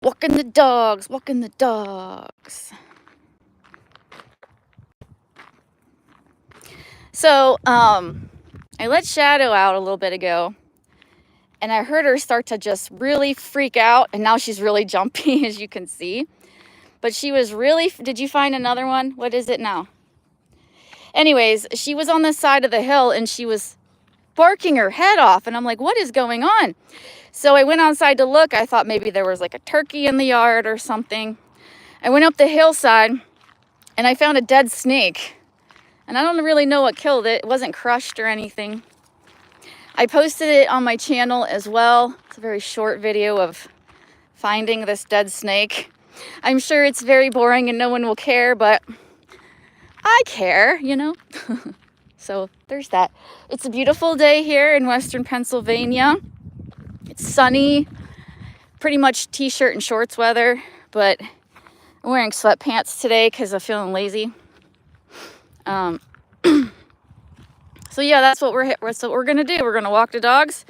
Walking the dogs, walking the dogs. So, I let Shadow out a little bit ago, and I heard her start to just really freak out, and now she's really jumpy, as you can see. But she was really, did you find another one? What is it now? Anyways, she was on the side of the hill, and she was barking her head off, and I'm like, what is going on? So I went outside to look. I thought maybe there was like a turkey in the yard or something. I went up the hillside, and I found a dead snake. And I don't really know what killed it. It wasn't crushed or anything. I posted it on my channel as well. It's a very short video of finding this dead snake. I'm sure it's very boring and no one will care, but I care, you know? So there's that. It's a beautiful day here in Western Pennsylvania. It's sunny, pretty much t-shirt and shorts weather, but I'm wearing sweatpants today because I'm feeling lazy. So yeah, that's what we're gonna do. We're gonna walk the dogs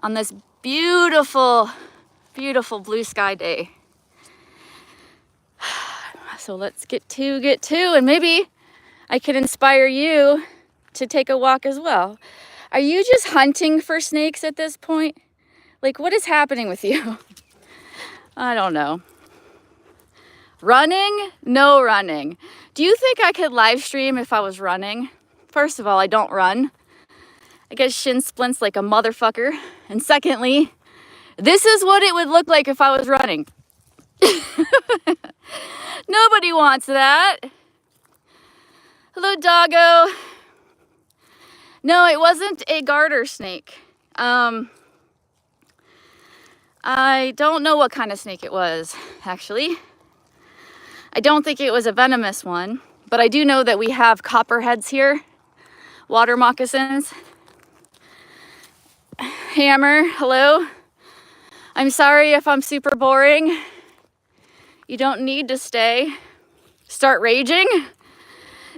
on this beautiful, beautiful blue sky day. So let's get to, and maybe I can inspire you to take a walk as well. Are you just hunting for snakes at this point? Like, what is happening with you? I don't know. Running? No running. Do you think I could live stream if I was running? First of all, I don't run. I get shin splints like a motherfucker. And secondly, this is what it would look like if I was running. Nobody wants that. Hello, doggo. No, it wasn't a garter snake. I don't know what kind of snake it was, actually. I don't think it was a venomous one, but I do know that we have copperheads here, water moccasins. Hammer, hello. I'm sorry if I'm super boring. You don't need to stay. Start raging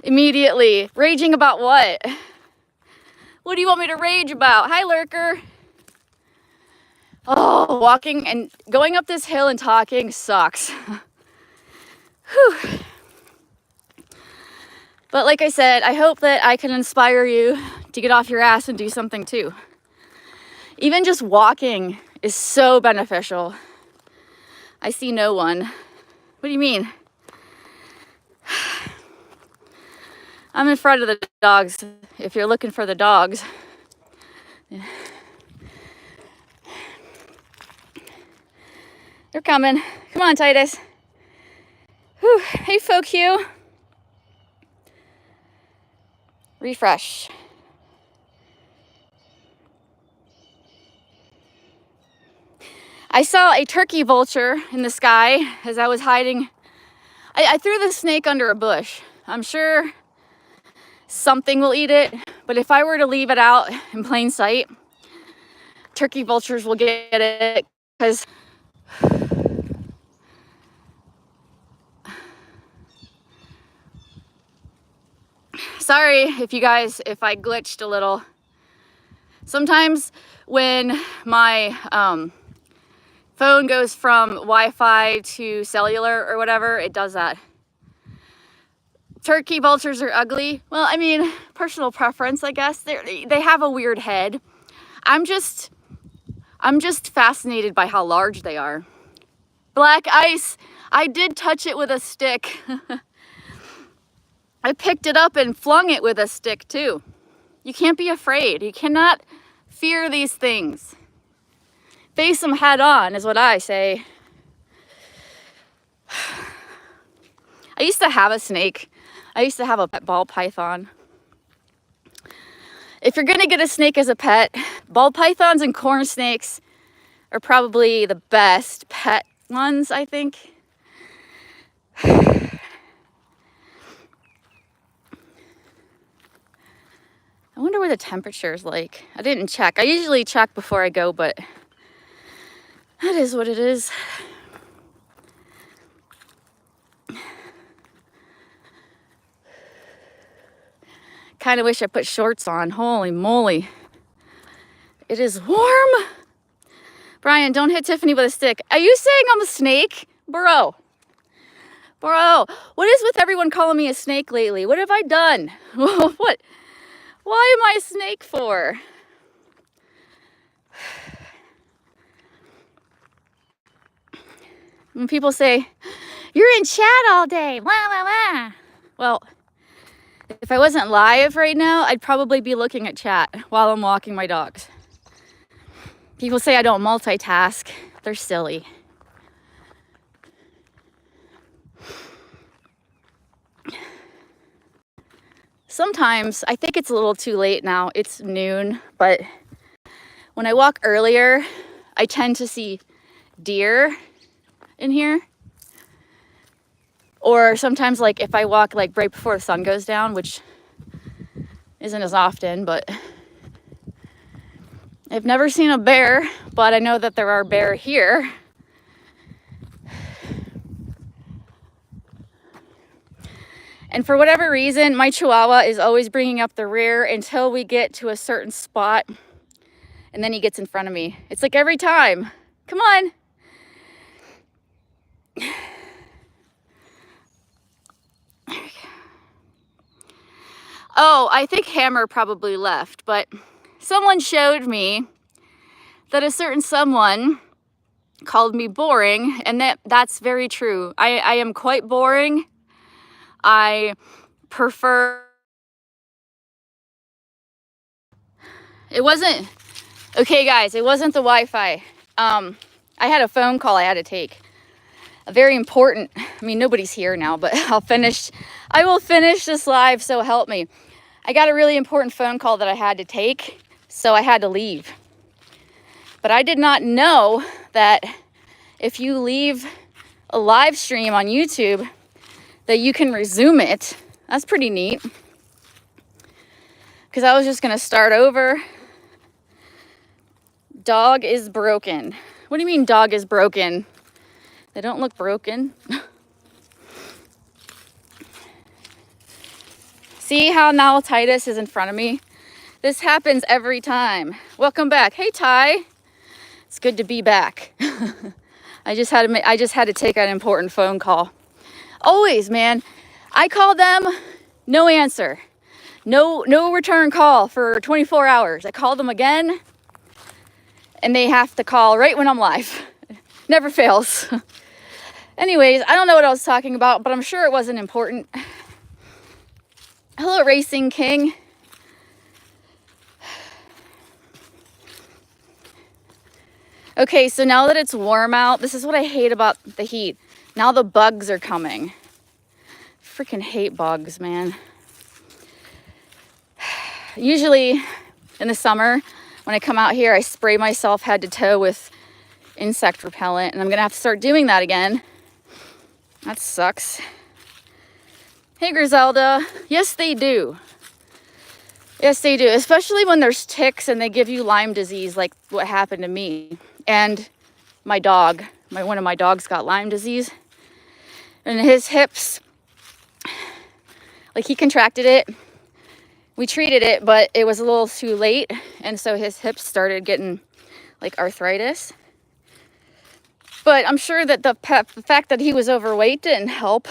immediately. Raging about what? What do you want me to rage about? Hi, lurker. Oh, walking and going up this hill and talking sucks. Whew. But like I said, I hope that I can inspire you to get off your ass and do something too. Even just walking is so beneficial. I see no one. What do you mean? I'm in front of the dogs, if you're looking for the dogs. Yeah. They're coming. Come on, Titus. Whew. Hey, folk Hugh. Refresh. I saw a turkey vulture in the sky as I was hiding. I threw the snake under a bush. I'm sure something will eat it, but if I were to leave it out in plain sight, turkey vultures will get it because sorry if I glitched a little. Sometimes when my phone goes from Wi-Fi to cellular or whatever, it does that. Turkey vultures are ugly. Well, I mean, personal preference, I guess. They have a weird head. I'm just fascinated by how large they are. Black ice. I did touch it with a stick. I picked it up and flung it with a stick too. You can't be afraid. You cannot fear these things. Face them head on is what I say. I used to have a snake. I used to have a pet ball python. If you're gonna get a snake as a pet, ball pythons and corn snakes are probably the best pet ones, I think. I wonder what the temperature is like. I didn't check. I usually check before I go, but that is what it is. Kind of wish I put shorts on. Holy moly. It is warm, Brian, don't hit Tiffany with a stick. Are you saying I'm a snake? Bro, what is with everyone calling me a snake lately? What have I done? What? Why am I a snake for? When people say, you're in chat all day, blah, blah, blah. Well, if I wasn't live right now, I'd probably be looking at chat while I'm walking my dogs. People say I don't multitask. They're silly. Sometimes, I think it's a little too late now. It's noon, but when I walk earlier, I tend to see deer in here. Or sometimes, like, if I walk, like, right before the sun goes down, which isn't as often, but I've never seen a bear, but I know that there are bear here. And for whatever reason, my Chihuahua is always bringing up the rear until we get to a certain spot, and then he gets in front of me. It's like every time. Come on. Oh, I think Hammer probably left, but someone showed me that a certain someone called me boring, and that's very true. I am quite boring. I prefer... It wasn't... Okay, guys, it wasn't the Wi-Fi. I had a phone call I had to take. A very important... I mean, nobody's here now, but I will finish this live, so help me. I got a really important phone call that I had to take, so I had to leave. But I did not know that if you leave a live stream on YouTube, that you can resume it. That's pretty neat. Because I was just going to start over. Dog is broken. What do you mean dog is broken? They don't look broken. See how now Titus is in front of me? This happens every time. Welcome back. Hey, Ty. It's good to be back. I just had to take an important phone call. Always, man. I call them, no answer. No return call for 24 hours. I call them again, and they have to call right when I'm live. Never fails. Anyways, I don't know what I was talking about, but I'm sure it wasn't important. Hello, Racing King. Okay, so now that it's warm out, this is what I hate about the heat. Now the bugs are coming. Freaking hate bugs, man. Usually in the summer, when I come out here, I spray myself head to toe with insect repellent, and I'm gonna have to start doing that again. That sucks. Hey, Griselda. Yes, they do. Yes, they do. Especially when there's ticks and they give you Lyme disease, like what happened to me. And my dog, one of my dogs got Lyme disease. And his hips, like he contracted it. We treated it, but it was a little too late. And so his hips started getting like arthritis. But I'm sure that the fact that he was overweight didn't help.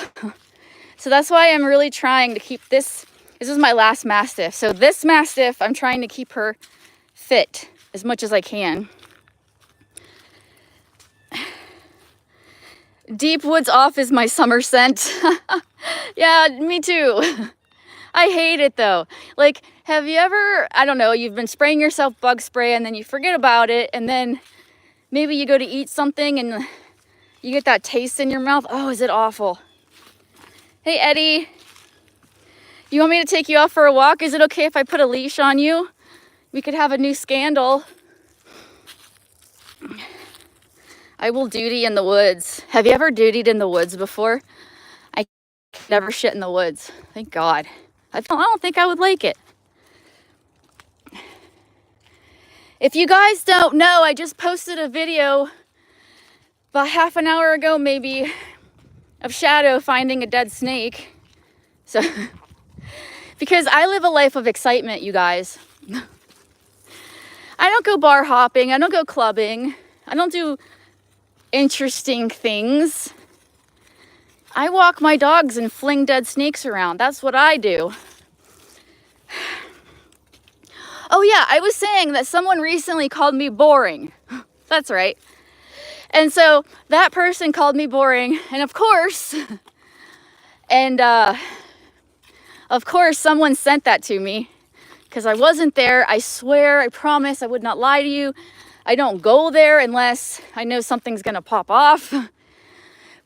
So that's why I'm really trying to keep this. This is my last Mastiff. So this Mastiff, I'm trying to keep her fit as much as I can. Deep Woods Off is my summer scent. Yeah, me too. I hate it though. Like, have you ever, I don't know, you've been spraying yourself bug spray and then you forget about it, and then maybe you go to eat something and you get that taste in your mouth. Oh, is it awful? Hey, Eddie. You want me to take you out for a walk? Is it okay if I put a leash on you? We could have a new scandal. I will duty in the woods. Have you ever dutied in the woods before? I never shit in the woods. Thank God. I don't think I would like it. If you guys don't know, I just posted a video about half an hour ago, maybe, of Shadow finding a dead snake. So, because I live a life of excitement, you guys. I don't go bar hopping. I don't go clubbing. I don't do interesting things. I walk my dogs and fling dead snakes around. That's what I do. Oh yeah, I was saying that someone recently called me boring. That's right. And so that person called me boring, and of course someone sent that to me because I wasn't there. I swear, I promise I would not lie to you. I don't go there unless I know something's gonna pop off.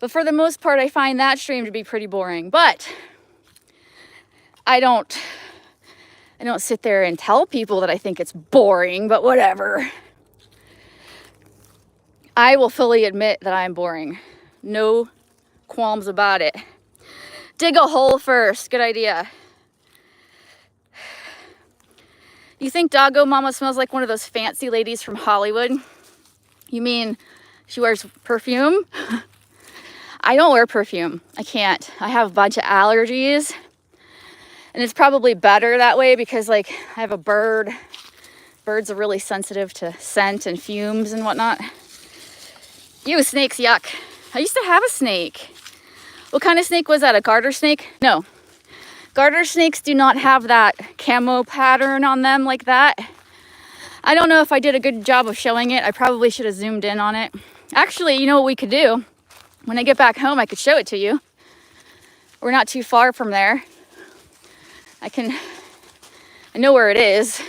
But for the most part, I find that stream to be pretty boring. But I don't sit there and tell people that I think it's boring, but whatever. I will fully admit that I'm boring. No qualms about it. Dig a hole first. Good idea. You think Doggo Mama smells like one of those fancy ladies from Hollywood? You mean she wears perfume? I don't wear perfume. I can't. I have a bunch of allergies. And it's probably better that way because, like, I have a bird. Birds are really sensitive to scent and fumes and whatnot. Ew, snakes, yuck. I used to have a snake. What kind of snake was that? A garter snake? No. Garter snakes do not have that camo pattern on them like that. I don't know if I did a good job of showing it. I probably should have zoomed in on it. Actually, you know what we could do? When I get back home, I could show it to you. We're not too far from there. I know where it is.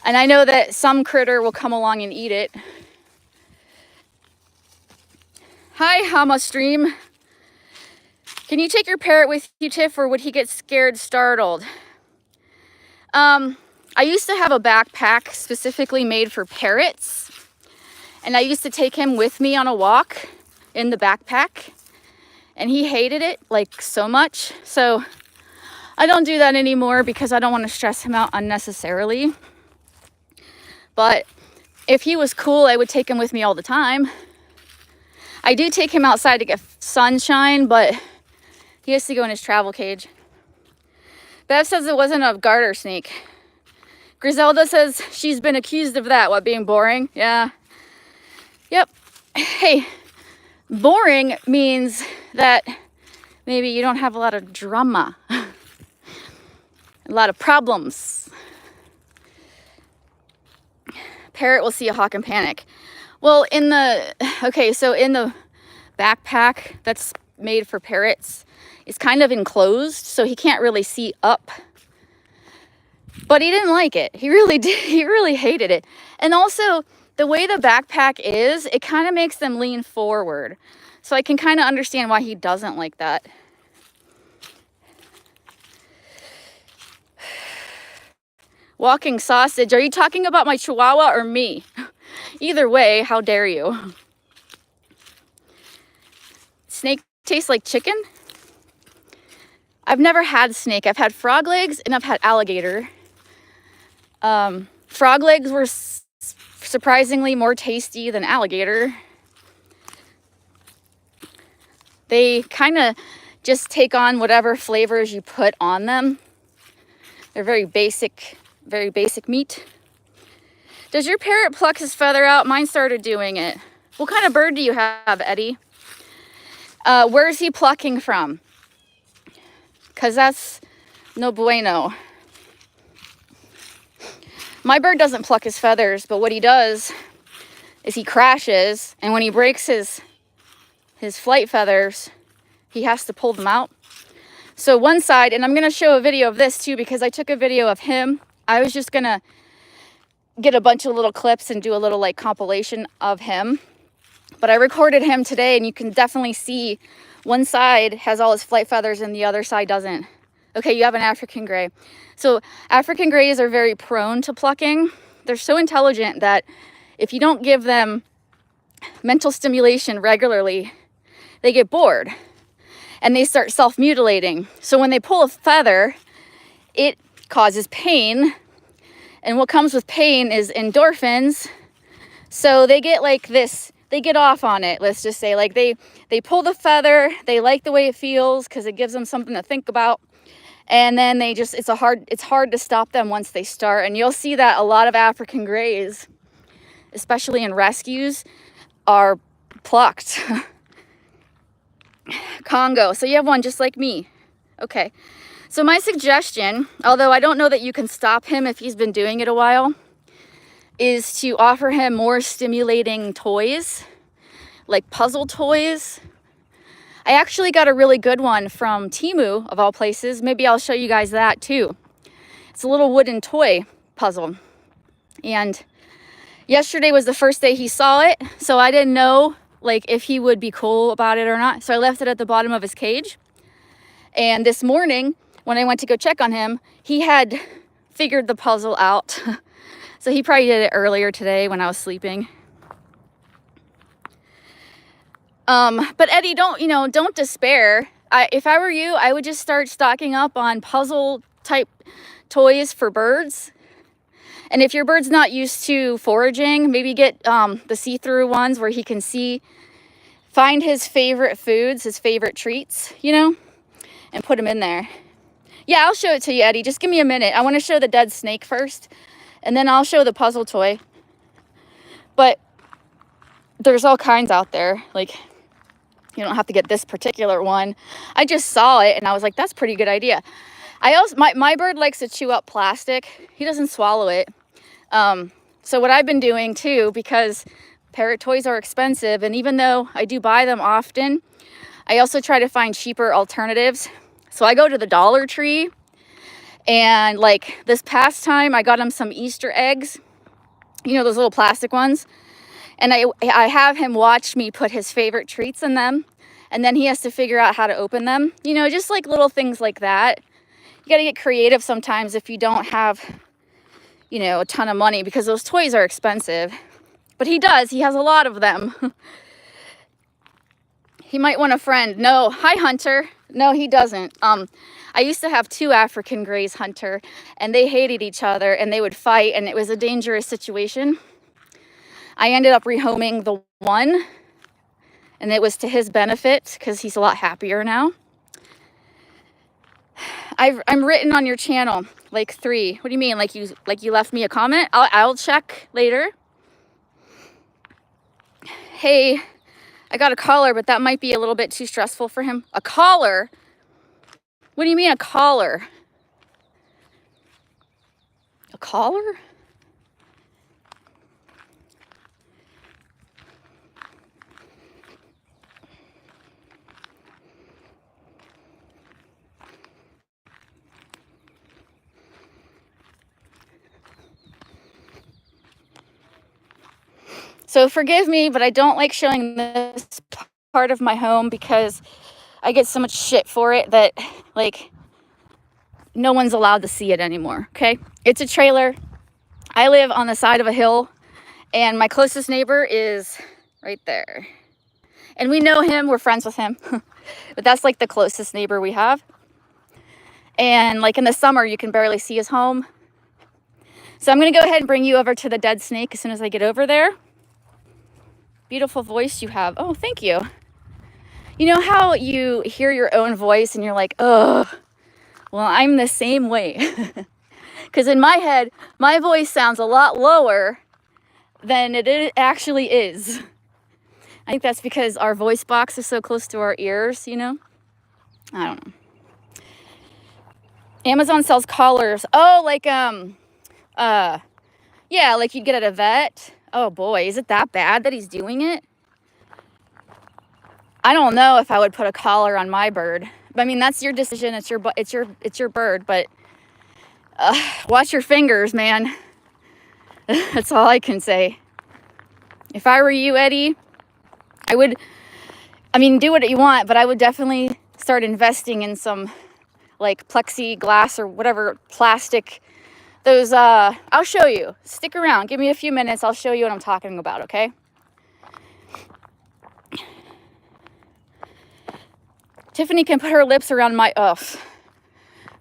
And I know that some critter will come along and eat it. Hi, Hama Stream. Can you take your parrot with you, Tiff, or would he get scared, startled? I used to have a backpack specifically made for parrots. And I used to take him with me on a walk in the backpack. And he hated it, like, so much. So I don't do that anymore because I don't want to stress him out unnecessarily. But if he was cool, I would take him with me all the time. I do take him outside to get sunshine, but he has to go in his travel cage. Bev says it wasn't a garter snake. Griselda says she's been accused of that. What, being boring? Yeah. Yep. Hey, boring means that maybe you don't have a lot of drama. A lot of problems. Parrot will see a hawk and panic. Well, in the backpack that's made for parrots, it's kind of enclosed, so he can't really see up. But he didn't like it. He really did. He really hated it. And also, the way the backpack is, it kind of makes them lean forward. So I can kind of understand why he doesn't like that. Walking sausage. Are you talking about my Chihuahua or me? Either way, how dare you? Snake tastes like chicken? I've never had snake. I've had frog legs and I've had alligator. Frog legs were surprisingly more tasty than alligator. They kind of just take on whatever flavors you put on them. They're very basic meat. Does your parrot pluck his feather out? Mine started doing it. What kind of bird do you have, Eddie? Where is he plucking from? Because that's no bueno. My bird doesn't pluck his feathers, but what he does is he crashes, and when he breaks his flight feathers, he has to pull them out. So one side, and I'm going to show a video of this too because I took a video of him. I was just going to get a bunch of little clips and do a little like compilation of him. But I recorded him today, and you can definitely see one side has all his flight feathers and the other side doesn't. Okay, you have an African gray. So African grays are very prone to plucking. They're so intelligent that if you don't give them mental stimulation regularly, they get bored and they start self-mutilating. So when they pull a feather, it causes pain. And what comes with pain is endorphins. So they get like this, they get off on it, let's just say. Like they pull the feather, they like the way it feels because it gives them something to think about. And then they just, it's hard to stop them once they start. And you'll see that a lot of African grays, especially in rescues, are plucked. Congo. So you have one just like me. Okay. So my suggestion, although I don't know that you can stop him if he's been doing it a while, is to offer him more stimulating toys, like puzzle toys. I actually got a really good one from Temu, of all places. Maybe I'll show you guys that too. It's a little wooden toy puzzle. And yesterday was the first day he saw it, so I didn't know like if he would be cool about it or not. So I left it at the bottom of his cage. And this morning, when I went to go check on him, he had figured the puzzle out. So he probably did it earlier today when I was sleeping. But Eddie, don't despair. If I were you, I would just start stocking up on puzzle type toys for birds. And if your bird's not used to foraging, maybe get the see-through ones where he can find his favorite foods, his favorite treats, and put them in there. Yeah, I'll show it to you, Eddie. Just give me a minute. I want to show the dead snake first, and then I'll show the puzzle toy. But there's all kinds out there. Like, you don't have to get this particular one. I just saw it, and I was like, that's a pretty good idea. My bird likes to chew up plastic. He doesn't swallow it. So what I've been doing too, because parrot toys are expensive, and even though I do buy them often, I also try to find cheaper alternatives. So I go to the Dollar Tree, and like this past time I got him some Easter eggs, those little plastic ones, and I have him watch me put his favorite treats in them, and then he has to figure out how to open them, just like little things like that. You got to get creative sometimes if you don't have a ton of money, because those toys are expensive. But he has a lot of them. He might want a friend. No, hi Hunter. No, he doesn't. I used to have 2 African Greys, Hunter, and they hated each other and they would fight, and it was a dangerous situation. I ended up rehoming the one, and it was to his benefit because he's a lot happier now. I'm written on your channel, like 3. What do you mean? Like you left me a comment? I'll check later. Hey, I got a collar, but that might be a little bit too stressful for him. A collar? What do you mean a collar? A collar? So forgive me, but I don't like showing this part of my home because I get so much shit for it that, like, no one's allowed to see it anymore, okay? It's a trailer. I live on the side of a hill, and my closest neighbor is right there. And we know him, we're friends with him, but that's like the closest neighbor we have. And like in the summer, you can barely see his home. So I'm gonna go ahead and bring you over to the dead snake as soon as I get over there. Beautiful voice you have. Oh, thank you. You know how you hear your own voice and you're like, ugh, well, I'm the same way. Because in my head, my voice sounds a lot lower than it actually is. I think that's because our voice box is so close to our ears, I don't know. Amazon sells collars. Oh, like, yeah, like you'd get at a vet. Oh boy, is it that bad that he's doing it? I don't know if I would put a collar on my bird. I mean, that's your decision. It's your bird, but watch your fingers, man. That's all I can say. If I were you, Eddie, do what you want, but I would definitely start investing in some like plexiglass or whatever plastic. Those, I'll show you. Stick around. Give me a few minutes. I'll show you what I'm talking about, okay? Tiffany can put her lips around my, I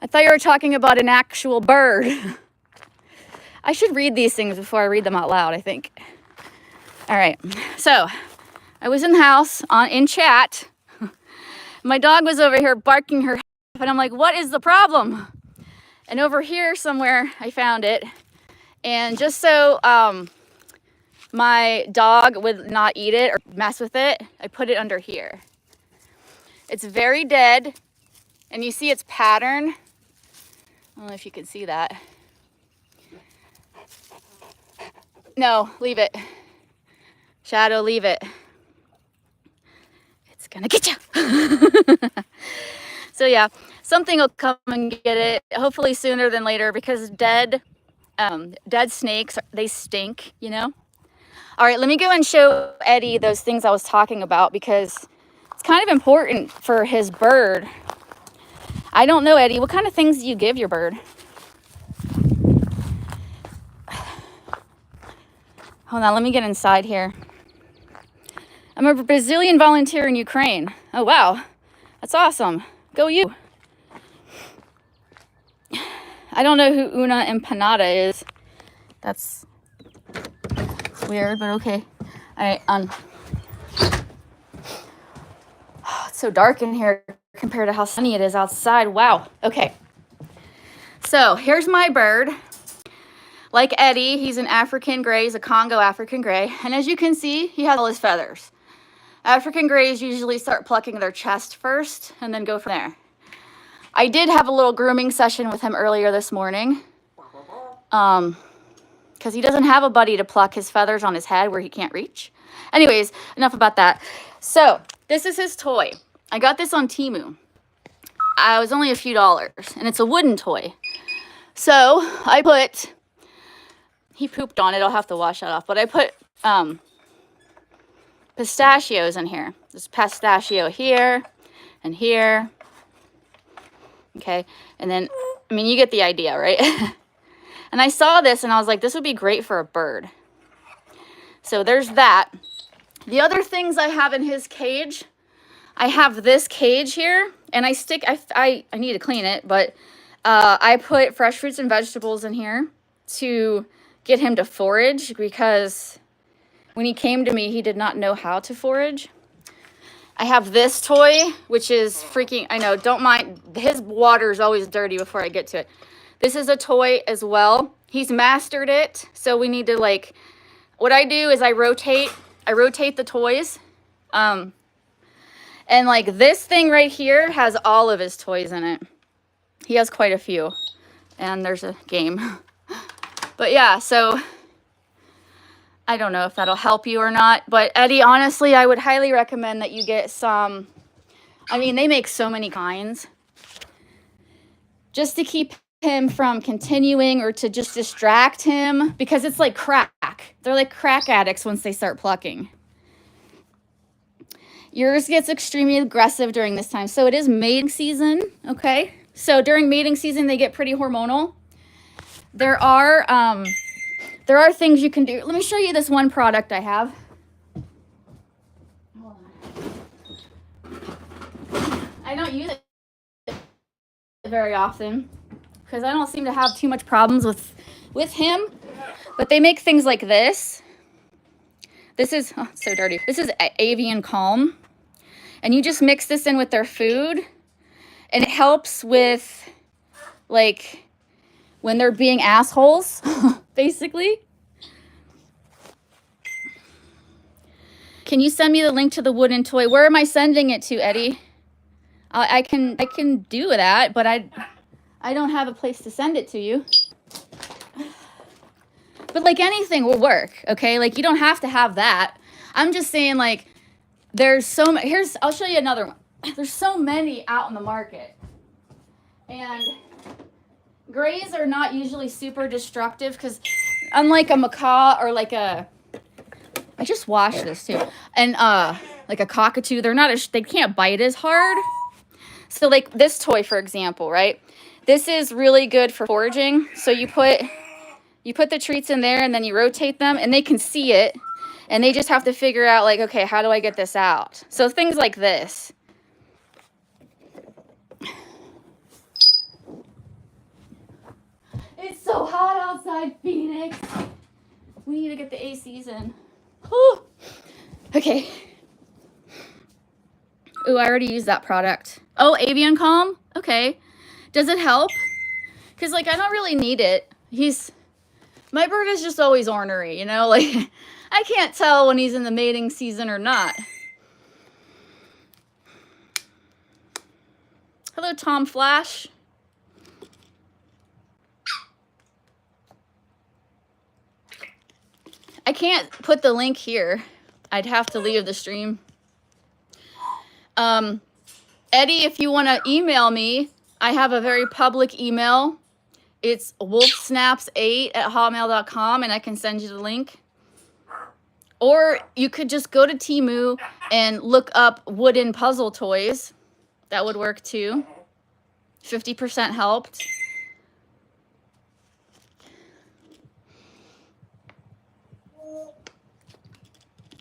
thought you were talking about an actual bird. I should read these things before I read them out loud, I think. All right. So, I was in the house in chat. My dog was over here barking her head off, and I'm like, what is the problem? And over here somewhere, I found it. And just so my dog would not eat it or mess with it, I put it under here. It's very dead, and you see its pattern. I don't know if you can see that. No, leave it. Shadow, leave it. It's gonna get you. So yeah, something will come and get it, hopefully sooner than later, because dead snakes, they stink, you know? All right, let me go and show Eddie those things I was talking about, because it's kind of important for his bird. I don't know, Eddie, what kind of things do you give your bird? Hold on, let me get inside here. I'm a Brazilian volunteer in Ukraine. Oh, wow. That's awesome. Go you. I don't know who Una Empanada is. That's weird, but okay. All right, oh, it's so dark in here compared to how sunny it is outside. Wow. Okay. So here's my bird. Like Eddie, he's an African gray. He's a Congo African gray. And as you can see, he has all his feathers. African grays usually start plucking their chest first and then go from there. I did have a little grooming session with him earlier this morning. Because he doesn't have a buddy to pluck his feathers on his head where he can't reach. Anyways, enough about that. So this is his toy. I got this on Temu. It was only a few dollars, and it's a wooden toy. So I put, he pooped on it. I'll have to wash that off. But I put pistachios in here. There's pistachio here and here. Okay, and then, I mean, you get the idea, right? And I saw this and I was like, this would be great for a bird. So there's that. The other things I have in his cage, I have this cage here, and I need to clean it, but I put fresh fruits and vegetables in here to get him to forage, because when he came to me, he did not know how to forage. I have this toy, which is freaking, I know, don't mind, his water is always dirty before I get to it. This is a toy as well. He's mastered it, so we need to, like, what I do is I rotate the toys. And like this thing right here has all of his toys in it. He has quite a few. And there's a game. But yeah, so I don't know if that'll help you or not. But Eddie, honestly, I would highly recommend that you get some. I mean, they make so many kinds. Just to keep him from continuing, or to just distract him, because it's like crack. They're like crack addicts once they start plucking. Yours gets extremely aggressive during this time. So it is mating season, okay? So during mating season, they get pretty hormonal. There are things you can do. Let me show you this one product I have. Hold on. I don't use it very often because I don't seem to have too much problems with him. But they make things like this. This is, oh, it's so dirty. This is Avian Calm. And you just mix this in with their food. And it helps with, like, when they're being assholes, basically. Can you send me the link to the wooden toy? Where am I sending it to, Eddie? I can do that, but I don't have a place to send it to you. But like anything will work, okay? Like you don't have to have that. I'm just saying, like, there's so many. I'll show you another one. There's so many out in the market. And grays are not usually super destructive because unlike a macaw or like a, I just washed this too. And like a cockatoo, they can't bite as hard. So like this toy, for example, right? This is really good for foraging. So you put the treats in there and then you rotate them and they can see it. And they just have to figure out, like, okay, how do I get this out? So things like this. It's so hot outside, Phoenix. We need to get the ACs in. Whew. Okay. Ooh, I already used that product. Oh, Avian Calm? Okay. Does it help? Because, like, I don't really need it. My bird is just always ornery, you know? Like, I can't tell when he's in the mating season or not. Hello, Tom Flash. I can't put the link here. I'd have to leave the stream. Eddie, if you want to email me, I have a very public email. It's wolfsnaps8@hotmail.com, and I can send you the link. Or you could just go to Temu and look up wooden puzzle toys. That would work too. 50% helped.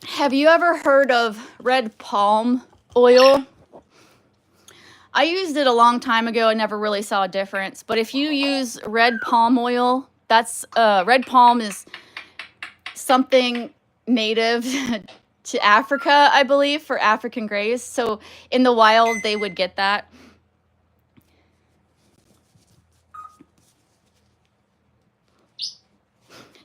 Have you ever heard of red palm oil? I used it a long time ago. I never really saw a difference. But if you use red palm oil, that's red palm is something native to Africa, I believe, for African greys. So in the wild, they would get that.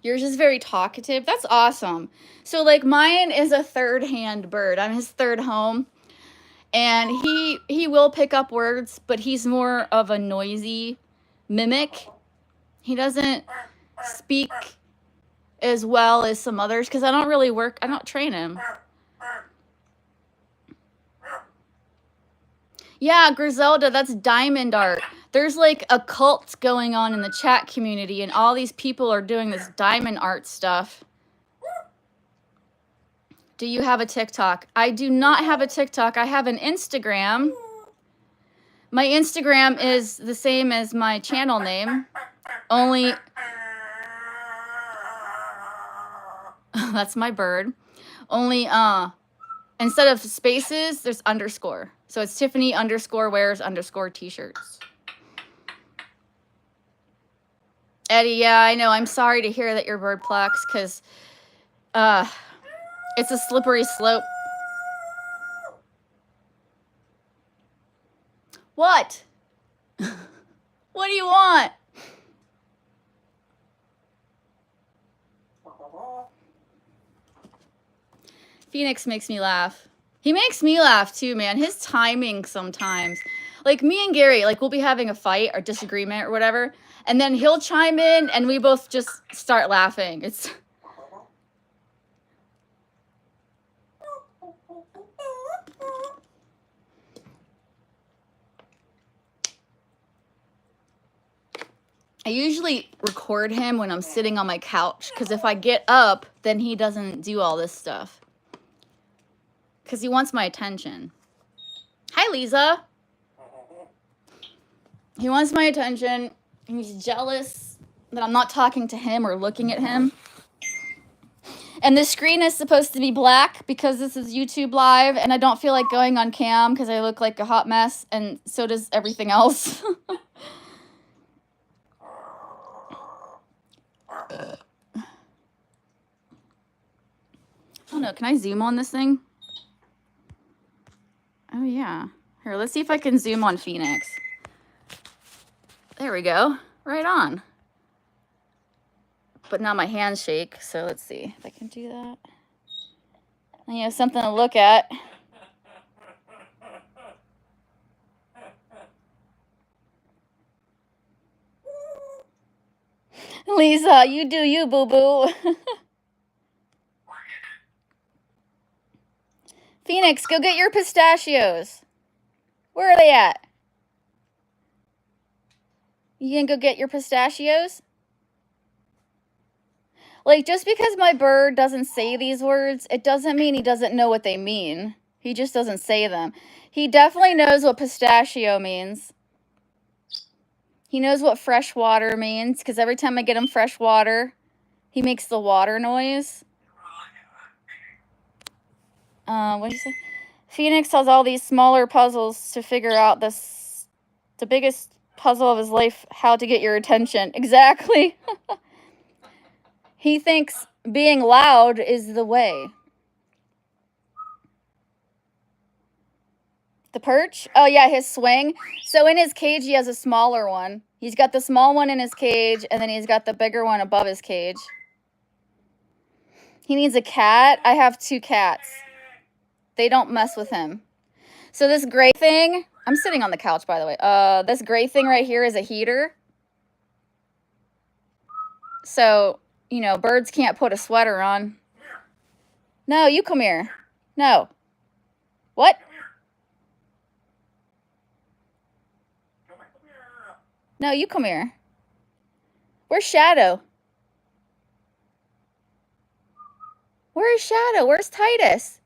Yours is very talkative. That's awesome. So like mine is a third-hand bird. I'm his third home. And he will pick up words, but he's more of a noisy mimic. He doesn't speak as well as some others because I don't train him. Yeah, Griselda, that's diamond art. There's like a cult going on in the chat community, and all these people are doing this diamond art stuff. Do you have a TikTok? I do not have a TikTok. I have an Instagram. My Instagram is the same as my channel name, only... That's my bird. Only, instead of spaces, there's underscore. So it's Tiffany _wears _ t-shirts. Eddie, yeah, I know. I'm sorry to hear that your bird plucks because it's a slippery slope. What? What do you want? Phoenix makes me laugh. He makes me laugh too, man. His timing sometimes. Like me and Gary, like we'll be having a fight or disagreement or whatever, and then he'll chime in and we both just start laughing. It's... I usually record him when I'm sitting on my couch because if I get up, then he doesn't do all this stuff. Because he wants my attention. Hi, Lisa. He wants my attention. He's jealous that I'm not talking to him or looking at him. And the screen is supposed to be black because this is YouTube Live, and I don't feel like going on cam because I look like a hot mess, and so does everything else. Oh no, can I zoom on this thing? Oh yeah. Here, let's see if I can zoom on Phoenix. There we go. Right on. But now my hands shake, so let's see if I can do that. And you have something to look at. Lisa, you do you, boo-boo. Phoenix, go get your pistachios. Where are they at? You gonna go get your pistachios? Like, just because my bird doesn't say these words, it doesn't mean he doesn't know what they mean. He just doesn't say them. He definitely knows what pistachio means. He knows what fresh water means, because every time I get him fresh water, he makes the water noise. What did you say? Phoenix has all these smaller puzzles to figure out the biggest puzzle of his life, how to get your attention. Exactly. He thinks being loud is the way. The perch? Oh, yeah, his swing. So in his cage, he has a smaller one. He's got the small one in his cage, and then he's got the bigger one above his cage. He needs a cat. I have 2 cats. They don't mess with him. So this gray thing, I'm sitting on the couch, by the way. This gray thing right here is a heater. So, you know, birds can't put a sweater on. No, you come here. No. What? No, you come here. Where's Shadow? Where is Shadow? Where's Titus?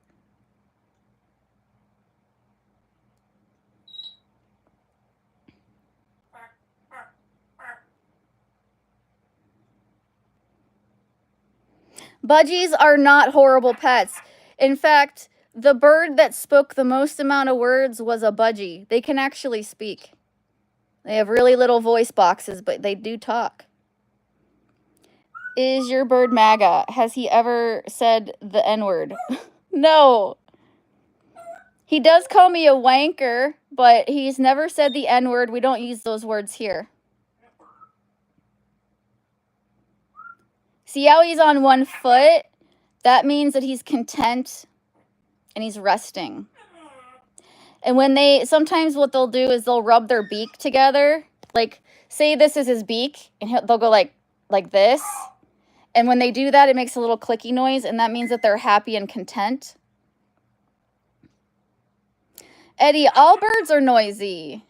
Budgies are not horrible pets. In fact, the bird that spoke the most amount of words was a budgie. They can actually speak. They have really little voice boxes, but they do talk. Is your bird MAGA? Has he ever said the N-word? No. He does call me a wanker, but he's never said the N-word. We don't use those words here. See how he's on one foot? That means that he's content and he's resting. And when sometimes what they'll do is they'll rub their beak together. Like, say this is his beak, and they'll go like this. And when they do that, it makes a little clicky noise, and that means that they're happy and content. Eddie, all birds are noisy.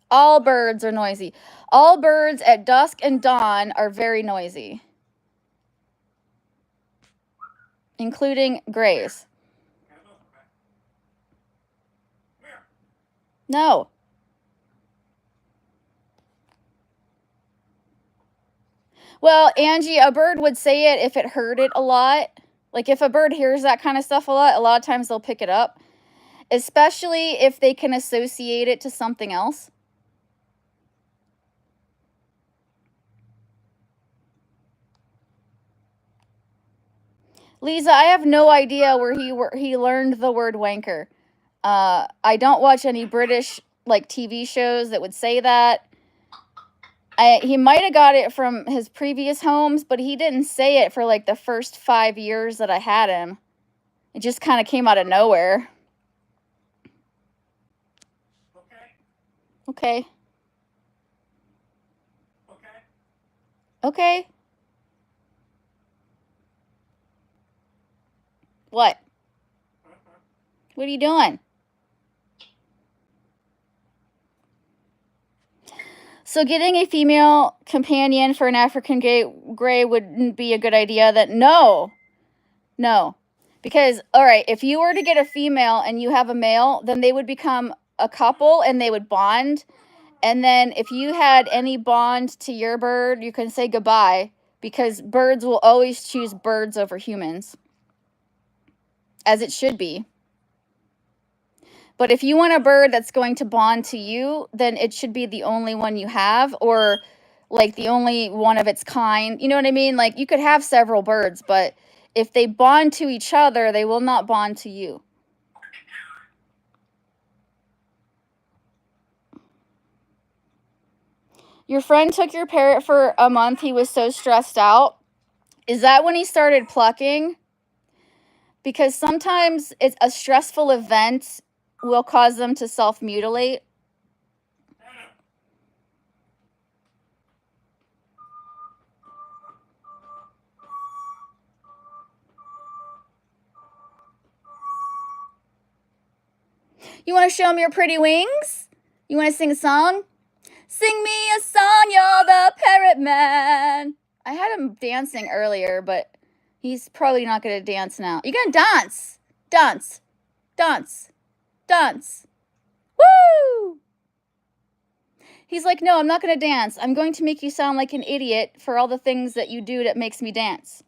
All birds are noisy. All birds at dusk and dawn are very noisy, including grays. No. Well, Angie, a bird would say it if it heard it a lot. Like if a bird hears that kind of stuff a lot of times they'll pick it up, especially if they can associate it to something else. Lisa, I have no idea where he learned the word wanker. I don't watch any British like TV shows that would say that. He might have got it from his previous homes, but he didn't say it for like the first 5 years that I had him. It just kind of came out of nowhere. Okay. Okay. What? What are you doing? So getting a female companion for an African gray wouldn't be a good idea. No. Because, all right, if you were to get a female and you have a male, then they would become a couple and they would bond. And then if you had any bond to your bird, you can say goodbye, because birds will always choose birds over humans, as it should be. But if you want a bird that's going to bond to you, then it should be the only one you have, or like the only one of its kind. You know what I mean? Like you could have several birds, but if they bond to each other, they will not bond to you. Your friend took your parrot for a month. He was so stressed out. Is that when he started plucking? Because sometimes it's a stressful event will cause them to self-mutilate. You want to show him your pretty wings? You want to sing a song? Sing me a song, you're the parrot man. I had him dancing earlier, but he's probably not going to dance now. You're going to dance. Dance. Dance. Dance. Woo! He's like, no, I'm not going to dance. I'm going to make you sound like an idiot for all the things that you do that makes me dance.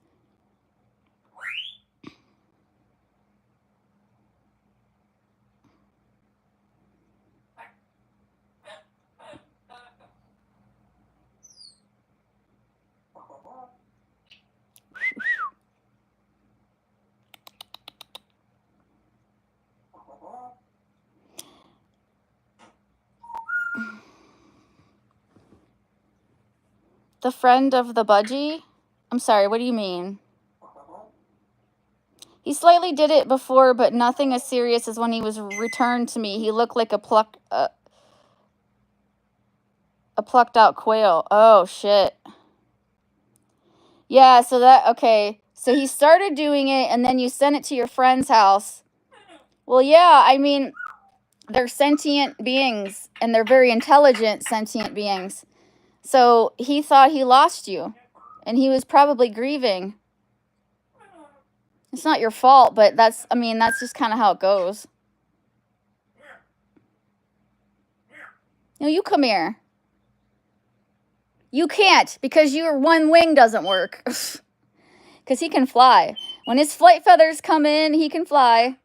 The friend of the budgie? I'm sorry, what do you mean? He slightly did it before, but nothing as serious as when he was returned to me. He looked like a plucked out quail. Oh, shit. Yeah, so that, okay. So he started doing it, and then you sent it to your friend's house. Well, yeah, I mean, they're sentient beings, and they're very intelligent sentient beings. So he thought he lost you, and he was probably grieving. It's not your fault, but that's just kind of how it goes. No, you come here. You can't, because your one wing doesn't work. Because he can fly. When his flight feathers come in, he can fly.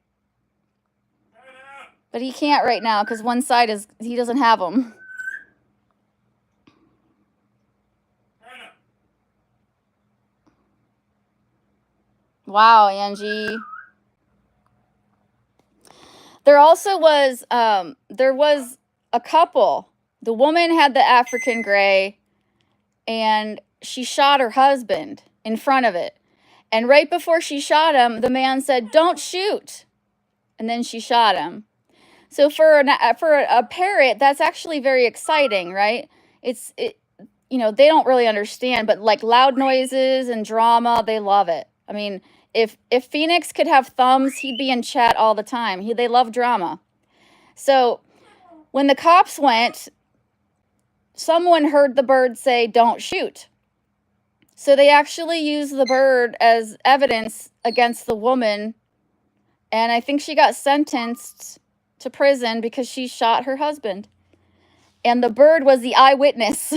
But he can't right now, because one side he doesn't have them. Wow, Angie. There also was, there was a couple. The woman had the African gray, and she shot her husband in front of it. And right before she shot him, the man said, "Don't shoot." And then she shot him. So for a parrot, that's actually very exciting, right? You know, they don't really understand, but like loud noises and drama, they love it. I mean, if Phoenix could have thumbs, he'd be in chat all the time. They love drama. So when the cops went, someone heard the bird say, "Don't shoot." So they actually used the bird as evidence against the woman, and I think she got sentenced to prison because she shot her husband. And the bird was the eyewitness.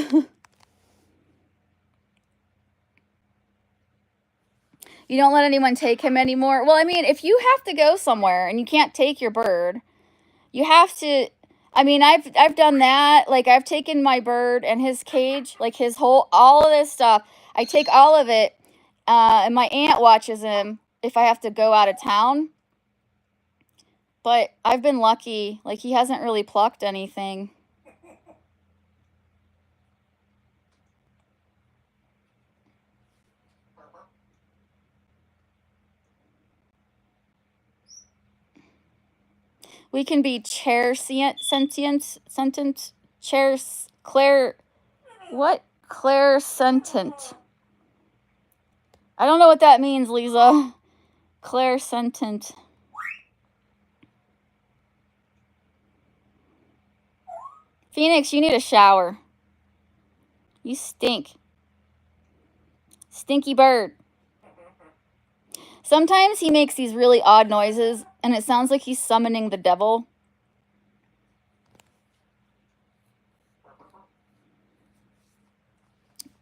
You don't let anyone take him anymore. Well, I mean, if you have to go somewhere and you can't take your bird, you have to. I mean, I've done that. Like, I've taken my bird and his cage, like his whole, all of this stuff. I take all of it, and my aunt watches him if I have to go out of town. But I've been lucky. Like, he hasn't really plucked anything. We can be sentient, clairsentient. I don't know what that means, Lisa. Clairsentient. Phoenix, you need a shower. You stink. Stinky bird. Sometimes he makes these really odd noises, and it sounds like he's summoning the devil.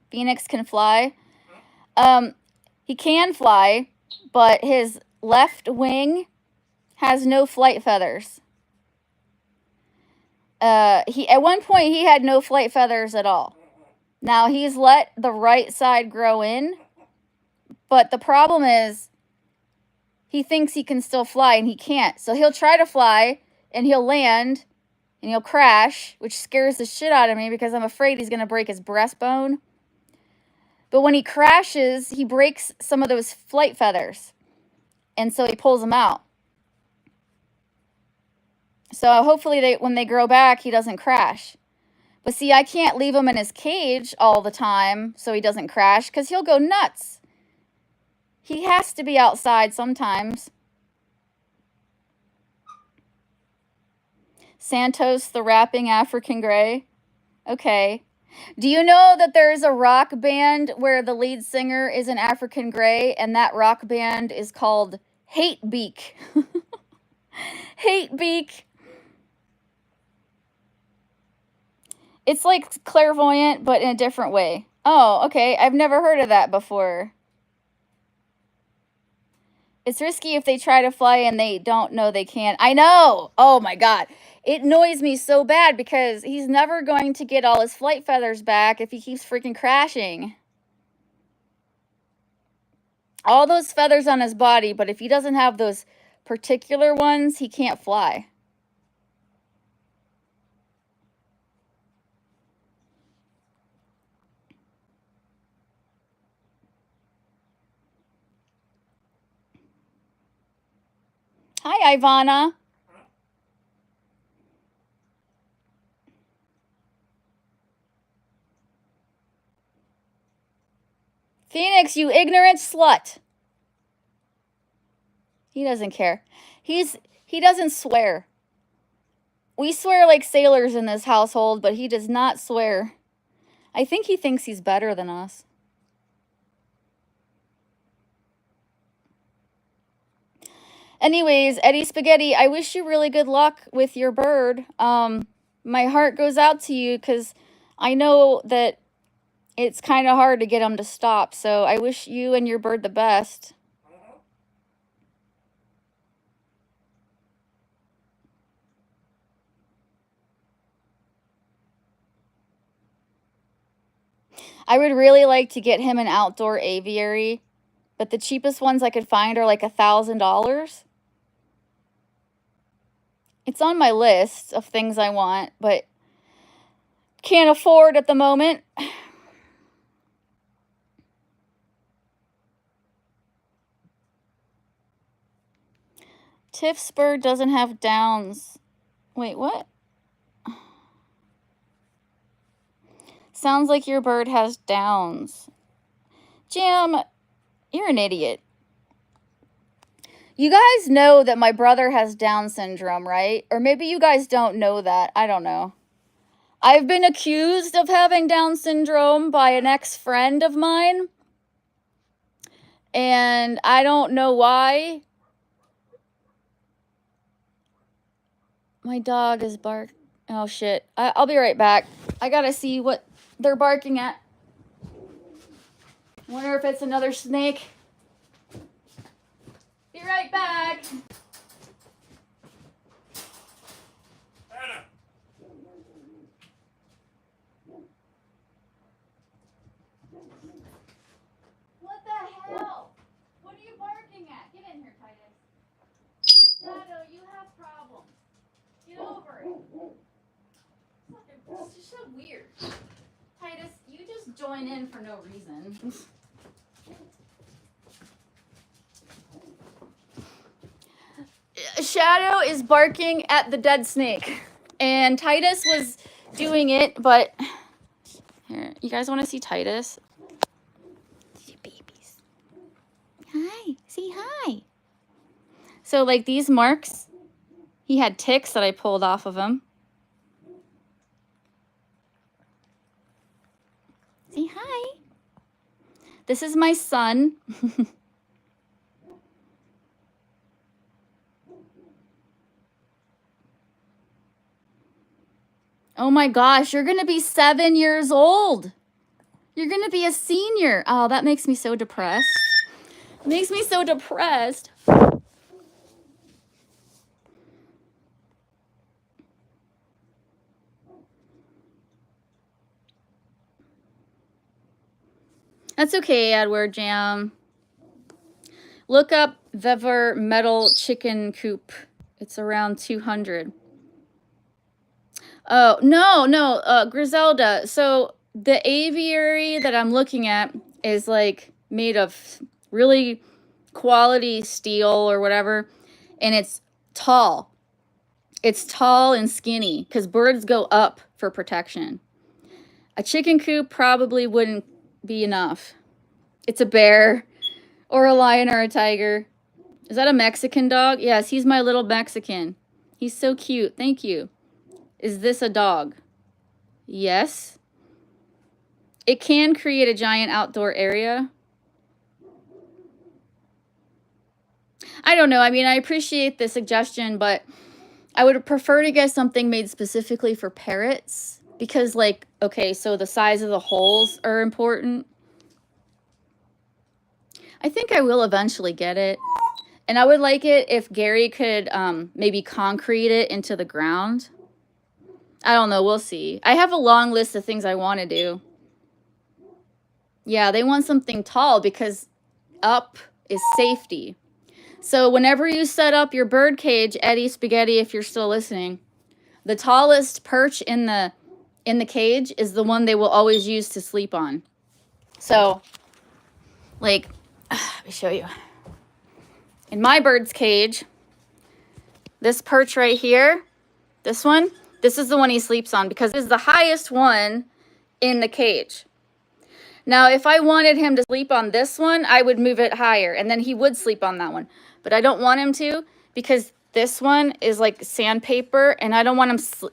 Phoenix can fly. He can fly, but his left wing has no flight feathers. At one point he had no flight feathers at all. Now he's let the right side grow in, but the problem is he thinks he can still fly, and he can't. So he'll try to fly, and he'll land, and he'll crash, which scares the shit out of me because I'm afraid he's going to break his breastbone. But when he crashes, he breaks some of those flight feathers, and so he pulls them out. So hopefully when they grow back, he doesn't crash. But see, I can't leave him in his cage all the time so he doesn't crash, because he'll go nuts. He has to be outside sometimes. Santos, the rapping African Gray. Okay. Do you know that there's a rock band where the lead singer is an African Gray, and that rock band is called Hatebeak? Hatebeak. It's like clairvoyant, but in a different way. Oh, okay. I've never heard of that before. It's risky if they try to fly and they don't know they can. I know. Oh my God. It annoys me so bad because he's never going to get all his flight feathers back if he keeps freaking crashing. All those feathers on his body, but if he doesn't have those particular ones, he can't fly. Hi, Ivana. Phoenix, you ignorant slut. He doesn't care. He doesn't swear. We swear like sailors in this household, but he does not swear. I think he thinks he's better than us. Anyways, Eddie Spaghetti, I wish you really good luck with your bird. My heart goes out to you because I know that it's kind of hard to get him to stop. So I wish you and your bird the best. I would really like to get him an outdoor aviary, but the cheapest ones I could find are like $1,000. It's on my list of things I want, but can't afford at the moment. Tiff's bird doesn't have downs. Wait, what? Sounds like your bird has downs. Jim, you're an idiot. You guys know that my brother has Down syndrome, right? Or maybe you guys don't know that. I don't know. I've been accused of having Down syndrome by an ex-friend of mine. And I don't know why. My dog is barking. Oh, shit. I'll be right back. I gotta see what they're barking at. Wonder if it's another snake. Be right back. What the hell? What are you barking at? Get in here, Titus. Shadow, you have problems. Get over it. It's just so weird. Titus, you just join in for no reason. Shadow is barking at the dead snake. And Titus was doing it, but... Here, you guys want to see Titus? See babies. Hi. Say hi. So, like, these marks, he had ticks that I pulled off of him. Say hi. This is my son. Oh my gosh, you're going to be 7 years old. You're going to be a senior. Oh, that makes me so depressed. It makes me so depressed. That's okay, Edward Jam. Look up Vever Metal Chicken Coop. It's around 200. Oh, no, Griselda. So the aviary that I'm looking at is like made of really quality steel or whatever. And it's tall. It's tall and skinny because birds go up for protection. A chicken coop probably wouldn't be enough. It's a bear or a lion or a tiger. Is that a Mexican dog? Yes, he's my little Mexican. He's so cute. Thank you. Is this a dog? Yes. It can create a giant outdoor area. I don't know. I mean, I appreciate the suggestion, but I would prefer to get something made specifically for parrots because, like, okay, so the size of the holes are important. I think I will eventually get it. And I would like it if Gary could maybe concrete it into the ground. I don't know. We'll see. I have a long list of things I want to do. Yeah, they want something tall because up is safety. So whenever you set up your bird cage, Eddie Spaghetti, if you're still listening, the tallest perch in the cage is the one they will always use to sleep on. So, like, let me show you. In my bird's cage, this perch right here, this one, this is the one he sleeps on because it's the highest one in the cage. Now, if I wanted him to sleep on this one, I would move it higher and then he would sleep on that one. But I don't want him to because this one is like sandpaper and I don't want him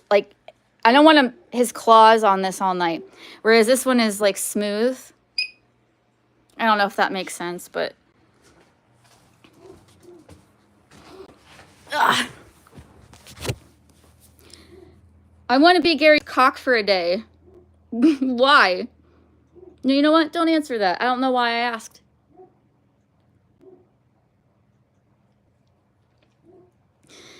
I don't want his claws on this all night. Whereas this one is like smooth. I don't know if that makes sense, but ugh. I want to be Gary Cock for a day. Why? No, you know what? Don't answer that. I don't know why I asked.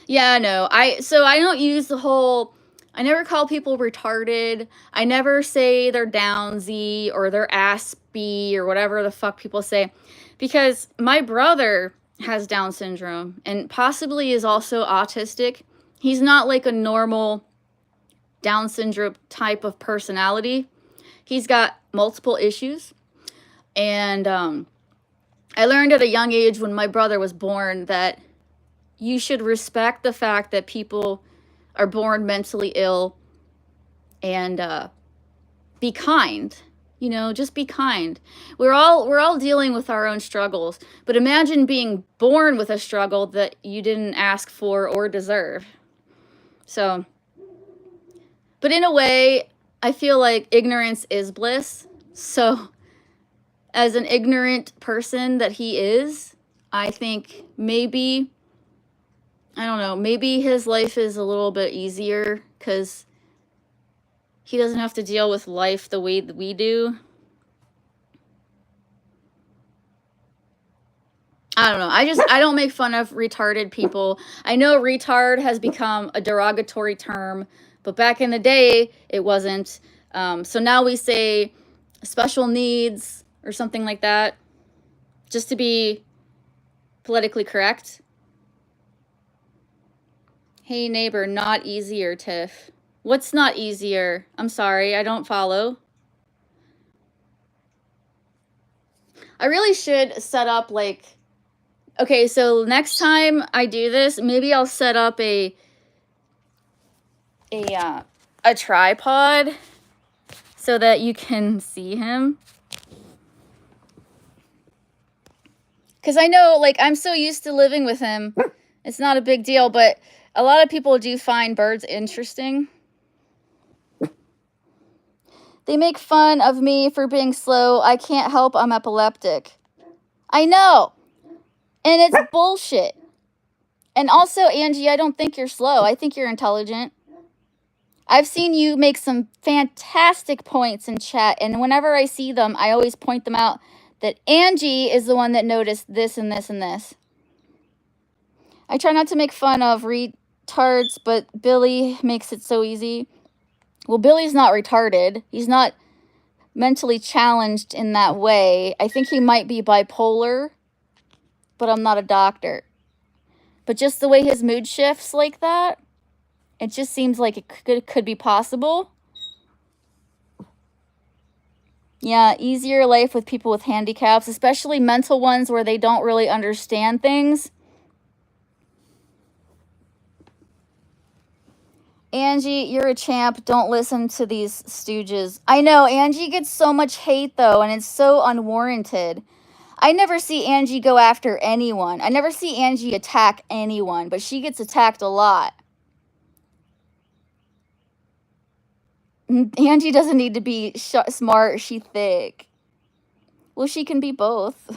Yeah, no. So I don't use the whole, I never call people retarded. I never say they're downsy or they're aspy or whatever the fuck people say. Because my brother has Down syndrome and possibly is also autistic. He's not like a normal Down syndrome type of personality. He's got multiple issues. And I learned at a young age when my brother was born that you should respect the fact that people are born mentally ill and be kind. You know, just be kind. We're all dealing with our own struggles, but imagine being born with a struggle that you didn't ask for or deserve. So, but in a way, I feel like ignorance is bliss. So, as an ignorant person that he is, I think maybe, I don't know, maybe his life is a little bit easier because he doesn't have to deal with life the way that we do. I don't know. I don't make fun of retarded people. I know retard has become a derogatory term, but back in the day, it wasn't. So now we say special needs or something like that, just to be politically correct. Hey neighbor, not easier, Tiff. What's not easier? I'm sorry, I don't follow. I really should set up like, okay, so next time I do this, maybe I'll set up a tripod so that you can see him. Because I know, like, I'm so used to living with him, it's not a big deal, but a lot of people do find birds interesting. They make fun of me for being slow. I can't help, I'm epileptic. I know. And it's bullshit. And also, Angie, I don't think you're slow. I think you're intelligent. I've seen you make some fantastic points in chat, and whenever I see them, I always point them out that Angie is the one that noticed this and this and this. I try not to make fun of retards, but Billy makes it so easy. Well, Billy's not retarded. He's not mentally challenged in that way. I think he might be bipolar, but I'm not a doctor. But just the way his mood shifts like that, it just seems like it could be possible. Yeah, easier life with people with handicaps, especially mental ones where they don't really understand things. Angie, you're a champ. Don't listen to these stooges. I know, Angie gets so much hate, though, and it's so unwarranted. I never see Angie go after anyone. I never see Angie attack anyone, but she gets attacked a lot. Angie doesn't need to be smart, she's thick. Well, she can be both.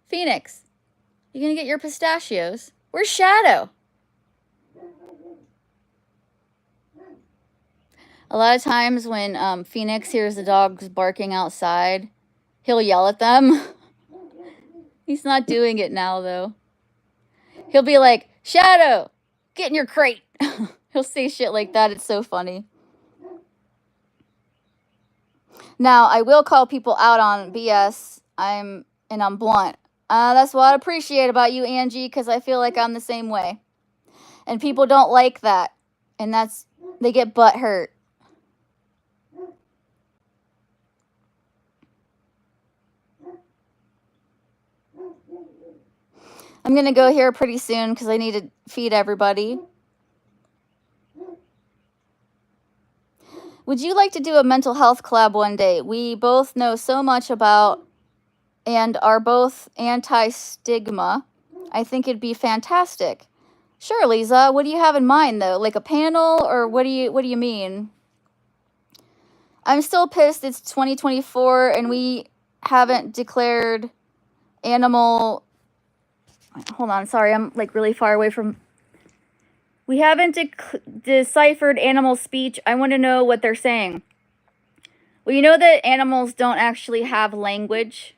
Phoenix, you gonna get your pistachios? Where's Shadow? A lot of times when Phoenix hears the dogs barking outside, he'll yell at them. He's not doing it now, though. He'll be like, Shadow, get in your crate. He'll say shit like that. It's so funny. Now, I will call people out on BS. I'm blunt. That's what I appreciate about you, Angie, because I feel like I'm the same way. And people don't like that. And they get butt hurt. I'm going to go here pretty soon because I need to feed everybody. Would you like to do a mental health collab one day? We both know so much about and are both anti-stigma. I think it'd be fantastic. Sure, Lisa. What do you have in mind though? Like a panel, or what do you mean? I'm still pissed it's 2024 and we haven't declared animal. Hold on, sorry, I'm like really far away from. We haven't deciphered animal speech. I want to know what they're saying. Well, you know that animals don't actually have language.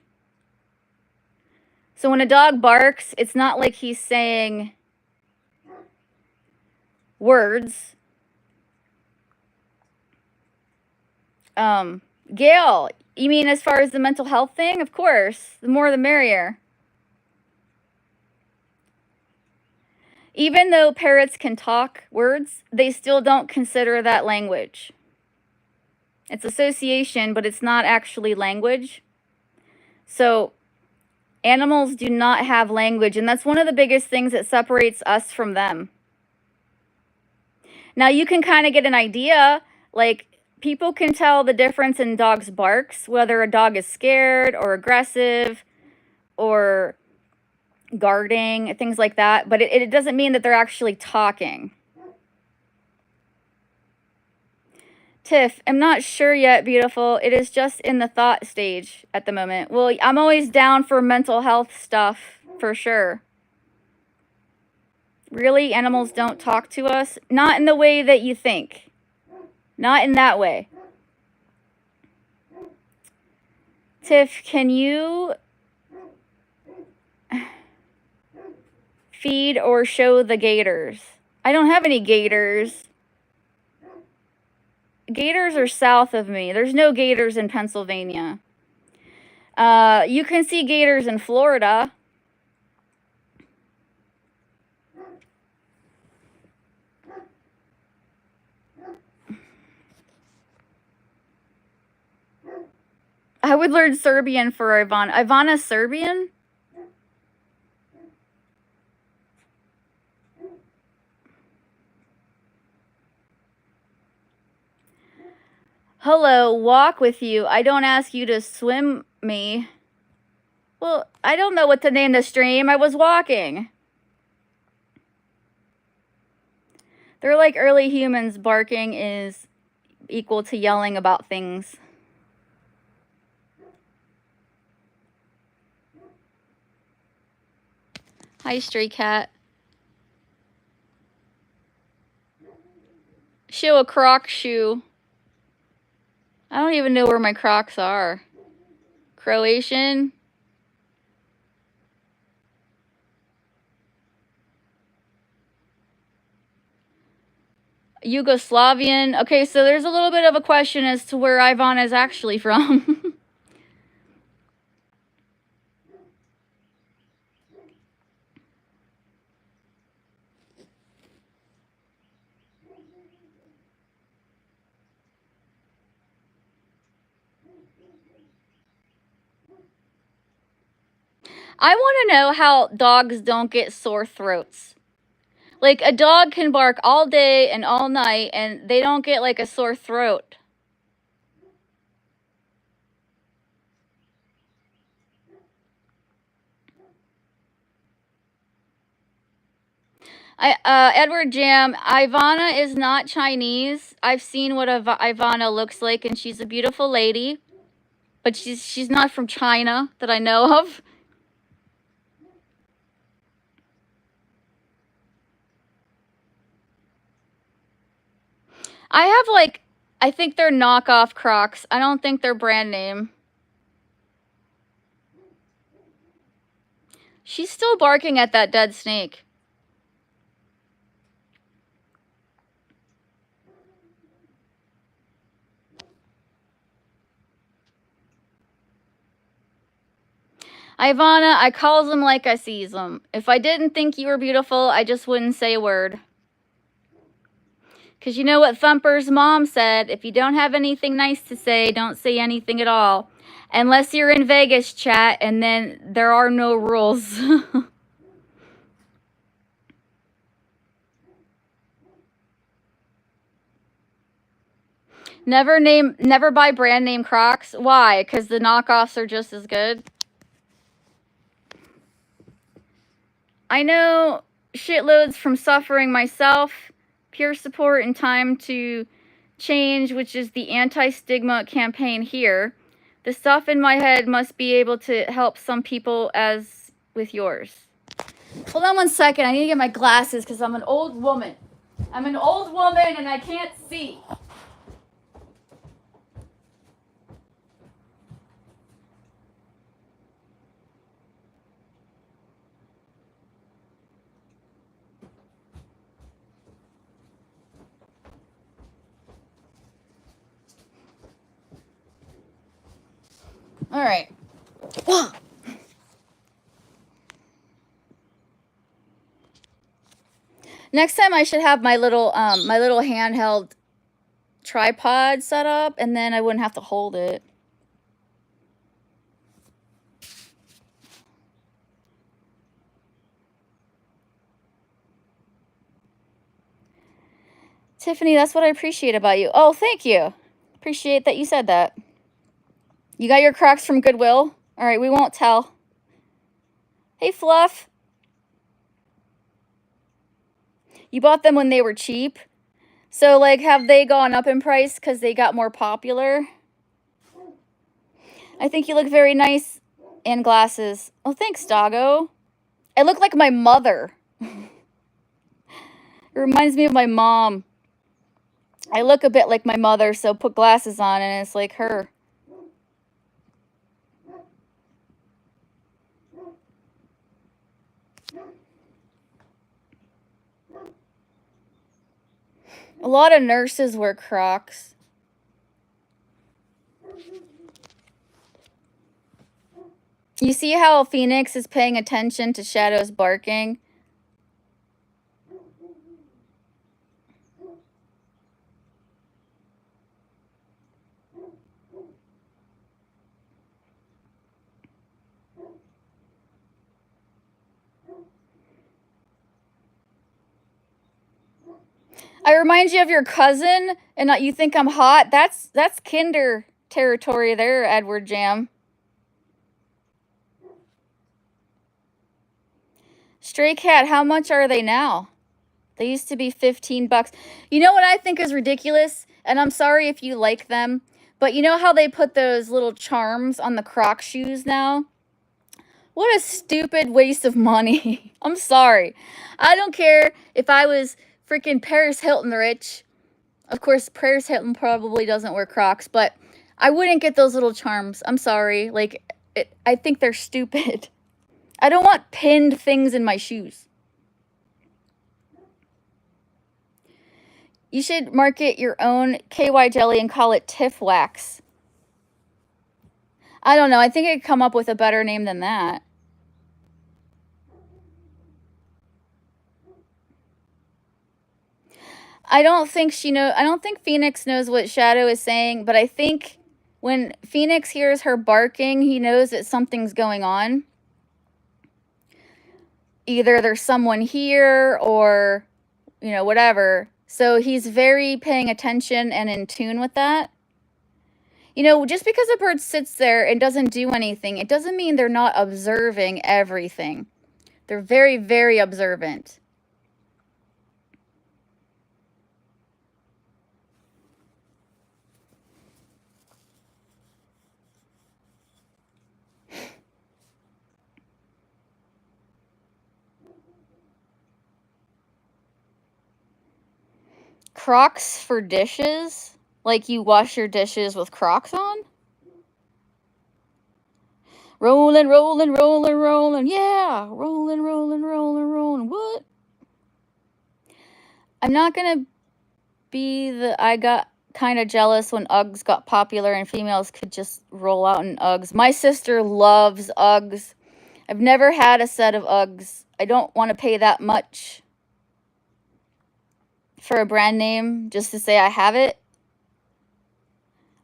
So when a dog barks, it's not like he's saying words. Gail, you mean as far as the mental health thing? Of course, the more the merrier. Even though parrots can talk words, they still don't consider that language. It's association, but it's not actually language. So animals do not have language, and that's one of the biggest things that separates us from them. Now you can kind of get an idea, like people can tell the difference in dogs' barks, whether a dog is scared or aggressive or guarding, things like that, but it doesn't mean that they're actually talking. Tiff, I'm not sure yet, beautiful. It is just in the thought stage at the moment. Well, I'm always down for mental health stuff, for sure. Really, animals don't talk to us? Not in the way that you think. Not in that way. Tiff, can you feed or show the gators? I don't have any gators. Gators are south of me. There's no gators in Pennsylvania. You can see gators in Florida. I would learn Serbian for Ivana. Ivana's Serbian? Hello, walk with you. I don't ask you to swim me. Well, I don't know what to name the stream. I was walking. They're like early humans. Barking is equal to yelling about things. Hi, stray cat. Show a croc shoe. I don't even know where my Crocs are. Croatian. Yugoslavian. Okay, so there's a little bit of a question as to where Ivana is actually from. I want to know how dogs don't get sore throats. Like, a dog can bark all day and all night, and they don't get, like, a sore throat. Edward Jam, Ivana is not Chinese. I've seen what Ivana looks like, and she's a beautiful lady. But she's not from China that I know of. I have, like, I think they're knockoff Crocs. I don't think they're brand name. She's still barking at that dead snake. Ivana, I calls them like I sees them. If I didn't think you were beautiful, I just wouldn't say a word. Because you know what Thumper's mom said, if you don't have anything nice to say, don't say anything at all. Unless you're in Vegas, chat, and then there are no rules. Never buy brand name Crocs. Why? Because the knockoffs are just as good. I know shitloads from suffering myself. Peer support and time to change, which is the anti-stigma campaign here. The stuff in my head must be able to help some people as with yours. Hold on one second. I need to get my glasses because I'm an old woman. I'm an old woman and I can't see. All right. Next time I should have my little handheld tripod set up, and then I wouldn't have to hold it. Tiffany, that's what I appreciate about you. Oh, thank you. Appreciate that you said that. You got your Crocs from Goodwill? All right, we won't tell. Hey, Fluff. You bought them when they were cheap? So, like, have they gone up in price because they got more popular? I think you look very nice in glasses. Oh, thanks, Doggo. I look like my mother. It reminds me of my mom. I look a bit like my mother, so put glasses on and it's like her. A lot of nurses wear Crocs. You see how Phoenix is paying attention to Shadow's barking? I remind you of your cousin, and you think I'm hot? That's kinder territory there, Edward Jam. Stray Cat, how much are they now? They used to be 15 bucks. You know what I think is ridiculous? And I'm sorry if you like them, but you know how they put those little charms on the Croc shoes now? What a stupid waste of money. I'm sorry. I don't care if I was freaking Paris Hilton rich. Of course, Paris Hilton probably doesn't wear Crocs, but I wouldn't get those little charms. I'm sorry. Like, I think they're stupid. I don't want pinned things in my shoes. You should market your own KY jelly and call it Tiff Wax. I don't know. I think I could come up with a better name than that. I don't think Phoenix knows what Shadow is saying, but I think when Phoenix hears her barking, he knows that something's going on. Either there's someone here or, you know, whatever. So he's very paying attention and in tune with that. You know, just because a bird sits there and doesn't do anything, it doesn't mean they're not observing everything. They're very, very observant. Crocs for dishes? Like you wash your dishes with Crocs on? Rolling, rolling, rolling, rolling. Yeah. Rolling, rolling, rolling, rolling. What? I'm not going to be I got kind of jealous when Uggs got popular and females could just roll out in Uggs. My sister loves Uggs. I've never had a set of Uggs. I don't want to pay that much for a brand name just to say I have it.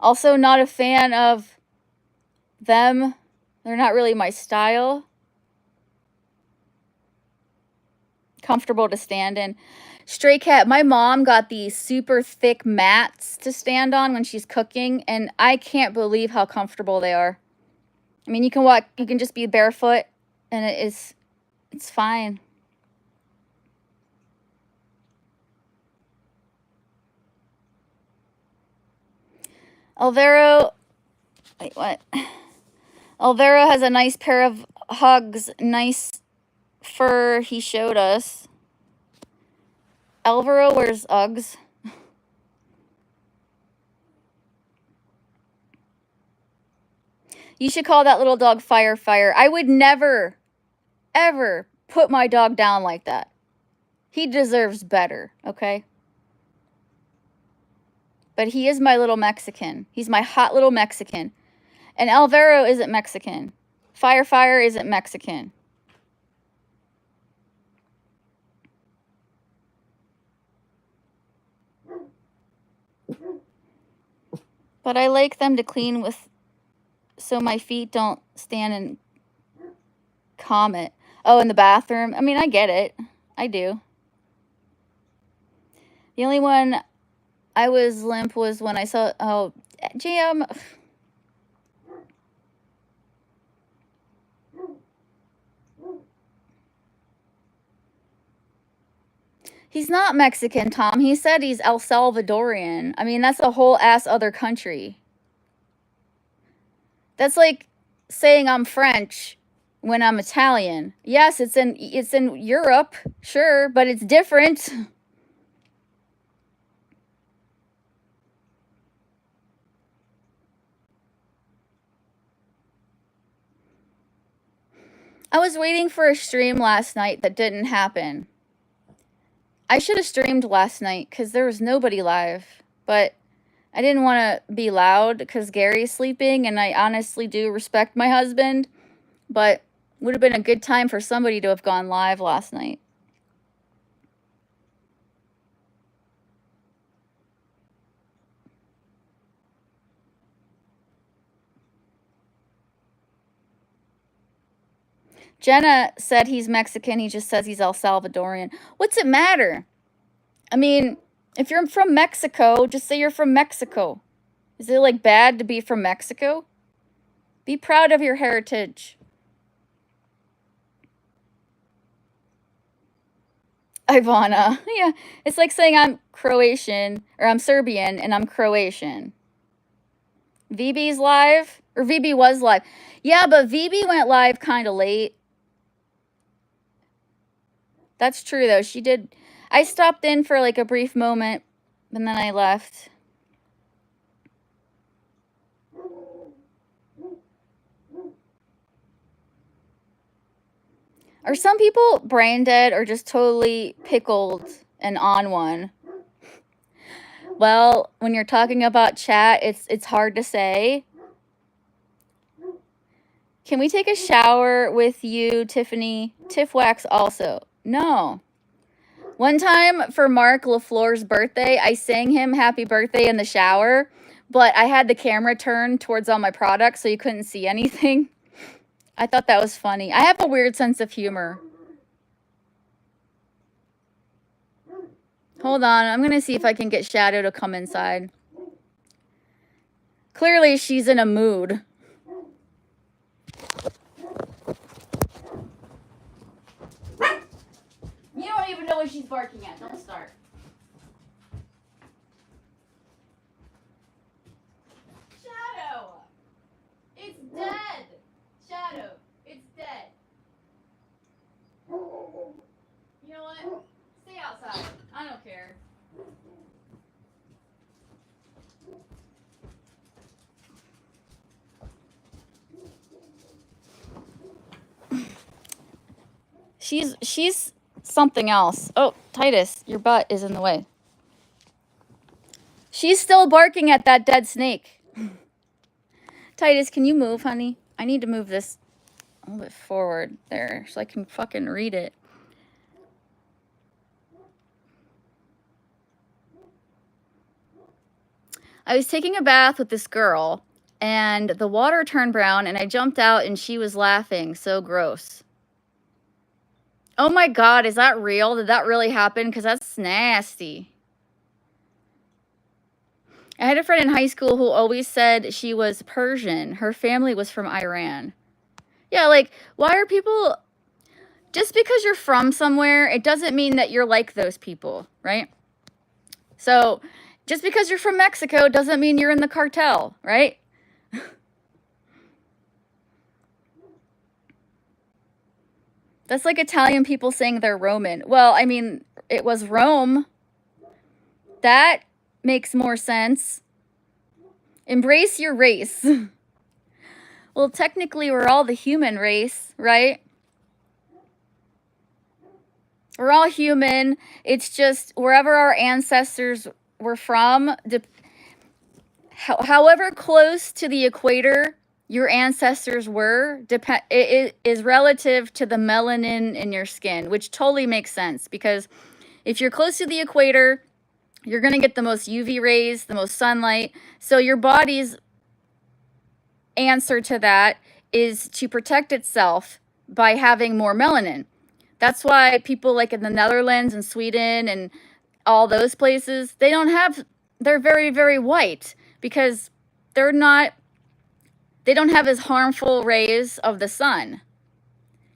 Also, not a fan of them. They're not really my style. Comfortable to stand in. Stray Cat, my mom got these super thick mats to stand on when she's cooking, and I can't believe how comfortable they are. I mean, you can walk, you can just be barefoot, and it's fine. Alvaro, wait, what? Alvaro has a nice pair of Hugs, nice fur he showed us. Alvaro wears Uggs. You should call that little dog Fire. I would never, ever put my dog down like that. He deserves better, okay? But he is my little Mexican. He's my hot little Mexican. And Alvaro isn't Mexican. Fire isn't Mexican. But I like them to clean with, so my feet don't stand and comet. Oh, in the bathroom? I mean, I get it. I do. The only one I was limp was when I saw, oh, Jam. He's not Mexican, Tom. He said he's El Salvadorian. I mean, that's a whole ass other country. That's like saying I'm French when I'm Italian. Yes, it's in Europe, sure, but it's different. I was waiting for a stream last night that didn't happen. I should have streamed last night because there was nobody live, but I didn't want to be loud because Gary's sleeping, and I honestly do respect my husband, but would have been a good time for somebody to have gone live last night. Jenna said he's Mexican. He just says he's El Salvadorian. What's it matter? I mean, if you're from Mexico, just say you're from Mexico. Is it like bad to be from Mexico? Be proud of your heritage. Ivana. Yeah, it's like saying I'm Croatian, or I'm Serbian, and I'm Croatian. VB's live? Or VB was live. Yeah, but VB went live kind of late. That's true, though. She did. I stopped in for like a brief moment, and then I left. Are some people brain dead or just totally pickled and on one? Well, when you're talking about chat, it's hard to say. Can we take a shower with you, Tiffany? Tiffwax also. No. One time for Mark LaFleur's birthday, I sang him happy birthday in the shower, but I had the camera turned towards all my products so you couldn't see anything. I thought that was funny. I have a weird sense of humor. Hold on. I'm going to see if I can get Shadow to come inside. Clearly, she's in a mood. You don't even know what she's barking at. Don't start. Shadow! It's dead! Shadow, it's dead. You know what? Stay outside. I don't care. She's something else. Oh, Titus, your butt is in the way. She's still barking at that dead snake. Titus, can you move, honey? I need to move this a little bit forward there so I can fucking read it. I was taking a bath with this girl, and the water turned brown, and I jumped out, and she was laughing. So gross. Oh my God, is that real? Did that really happen? Because that's nasty. I had a friend in high school who always said she was Persian. Her family was from Iran. Yeah, like, why are people... Just because you're from somewhere, it doesn't mean that you're like those people, right? So... Just because you're from Mexico doesn't mean you're in the cartel, right? That's like Italian people saying they're Roman. Well, I mean, it was Rome. That makes more sense. Embrace your race. Well, technically, we're all the human race, right? We're all human. It's just wherever our ancestors were from, however close to the equator your ancestors were, it is relative to the melanin in your skin, which totally makes sense, because if you're close to the equator, you're going to get the most UV rays, the most sunlight. So your body's answer to that is to protect itself by having more melanin. That's why people like in the Netherlands and Sweden and all those places, they're very, very white, because they don't have as harmful rays of the sun.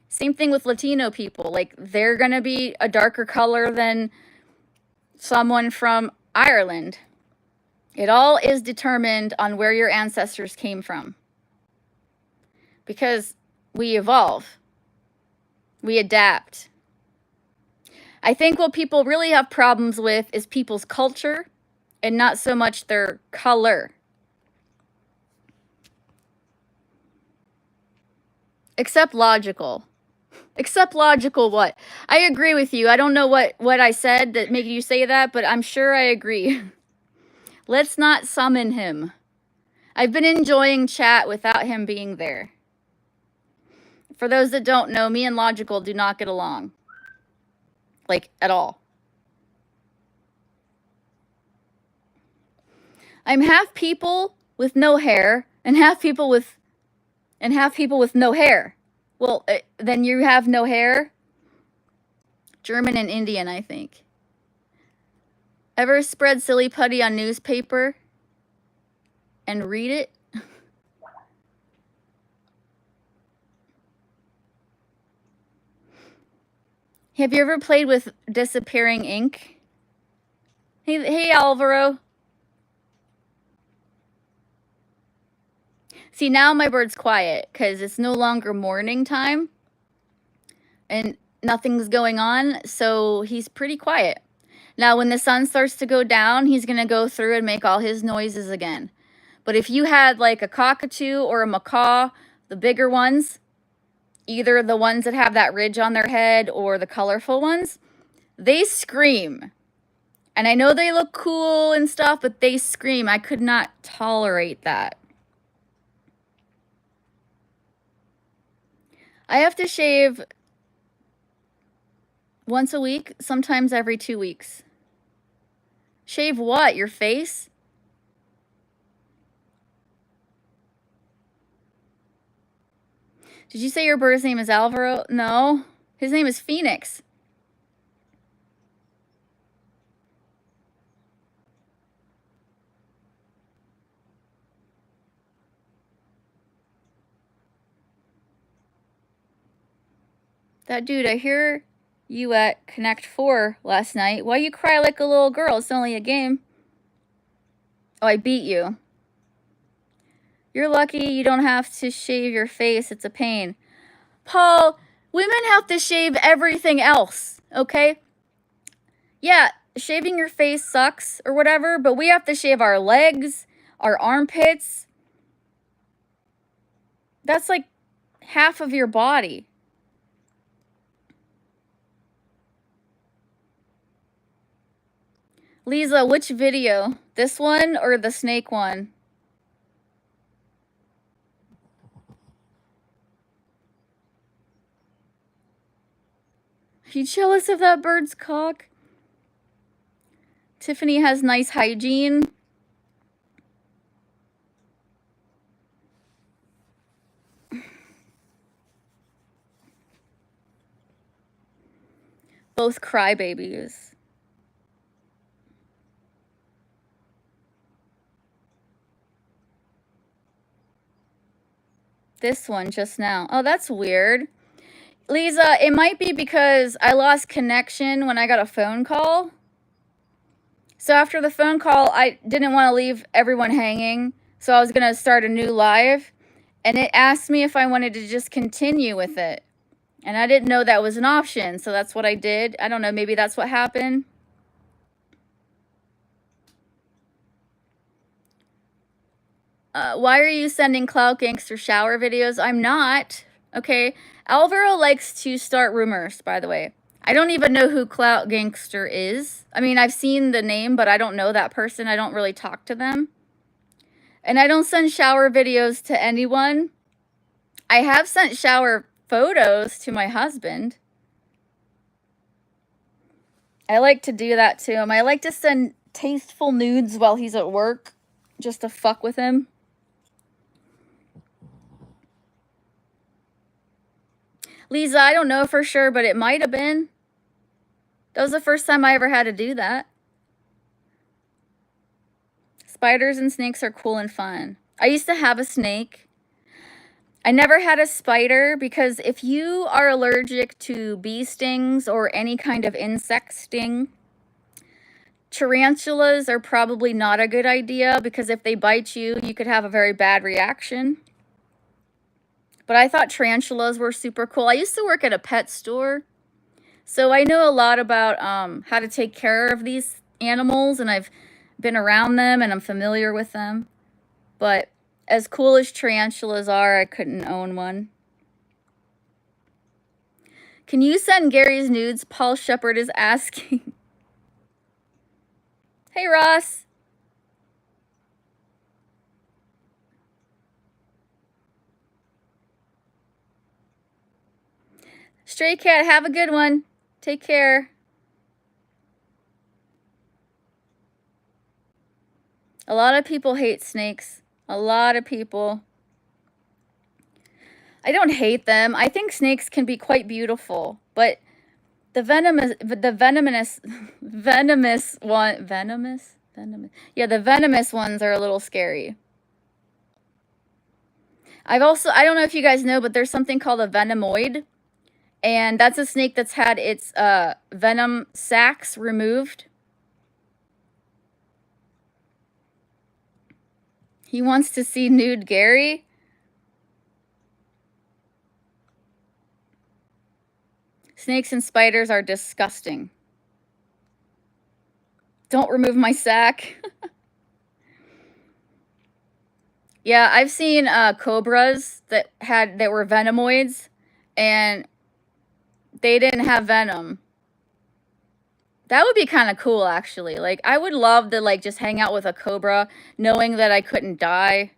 Same thing with Latino people. Like, they're going to be a darker color than someone from Ireland. It all is determined on where your ancestors came from. Because we evolve. We adapt. I think what people really have problems with is people's culture and not so much their color. Except logical. Except logical what? I agree with you. I don't know what I said that made you say that, but I'm sure I agree. Let's not summon him. I've been enjoying chat without him being there. For those that don't know, me and Logical do not get along. Like, at all. I'm half people with no hair and half people with no hair. Well, then you have no hair? German and Indian, I think. Ever spread silly putty on newspaper and read it? Have you ever played with disappearing ink? Hey, Alvaro. See, now my bird's quiet because it's no longer morning time and nothing's going on, so he's pretty quiet. Now, when the sun starts to go down, he's going to go through and make all his noises again. But if you had like a cockatoo or a macaw, the bigger ones, either the ones that have that ridge on their head or the colorful ones, they scream. And I know they look cool and stuff, but they scream. I could not tolerate that. I have to shave once a week, sometimes every 2 weeks. Shave what? Your face? Did you say your bird's name is Alvaro? No, his name is Phoenix. That dude, I hear you at Connect 4 last night. Why you cry like a little girl? It's only a game. Oh, I beat you. You're lucky you don't have to shave your face. It's a pain. Paul, women have to shave everything else, okay? Yeah, shaving your face sucks or whatever, but we have to shave our legs, our armpits. That's like half of your body. Lisa, which video? This one or the snake one? Are you jealous of that bird's cock? Tiffany has nice hygiene. Both crybabies. This one just now. Oh, that's weird. Lisa, it might be because I lost connection when I got a phone call. So after the phone call, I didn't want to leave everyone hanging. So I was going to start a new live. And it asked me if I wanted to just continue with it. And I didn't know that was an option. So that's what I did. I don't know. Maybe that's what happened. Why are you sending Clout Gangster shower videos? I'm not. Okay. Alvaro likes to start rumors, by the way. I don't even know who Clout Gangster is. I mean, I've seen the name, but I don't know that person. I don't really talk to them. And I don't send shower videos to anyone. I have sent shower photos to my husband. I like to do that to him. I like to send tasteful nudes while he's at work, just to fuck with him. Lisa, I don't know for sure, but it might have been. That was the first time I ever had to do that. Spiders and snakes are cool and fun. I used to have a snake. I never had a spider because if you are allergic to bee stings or any kind of insect sting, tarantulas are probably not a good idea because if they bite you, you could have a very bad reaction. But I thought tarantulas were super cool. I used to work at a pet store, so I know a lot about how to take care of these animals, and I've been around them and I'm familiar with them. But as cool as tarantulas are, I couldn't own one. Can you send Gary's nudes? Paul Shepard is asking. Hey, Ross. Stray Cat, have a good one. Take care. A lot of people hate snakes. A lot of people. I don't hate them. I think snakes can be quite beautiful, but the venomous yeah, the venomous ones are a little scary. I don't know if you guys know, but there's something called a venomoid, and that's a snake that's had its venom sacs removed. He wants to see nude Gary. Snakes and spiders are disgusting. Don't remove my sack. Yeah, I've seen cobras that were venomoids, and they didn't have venom. That would be kind of cool, actually. Like, I would love to, like, just hang out with a cobra, knowing that I couldn't die.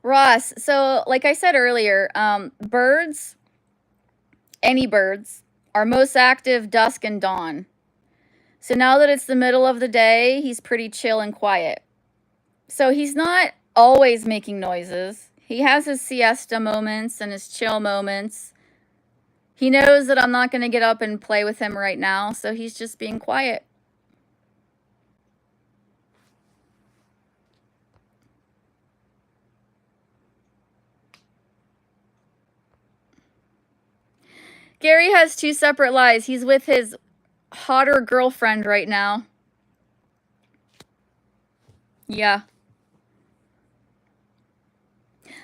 Ross, so like I said earlier, birds, any birds, are most active dusk and dawn. So now that it's the middle of the day, he's pretty chill and quiet. So he's not always making noises. He has his siesta moments and his chill moments. He knows that I'm not going to get up and play with him right now, so he's just being quiet. Gary has 2 separate lives. He's with his hotter girlfriend right now. Yeah.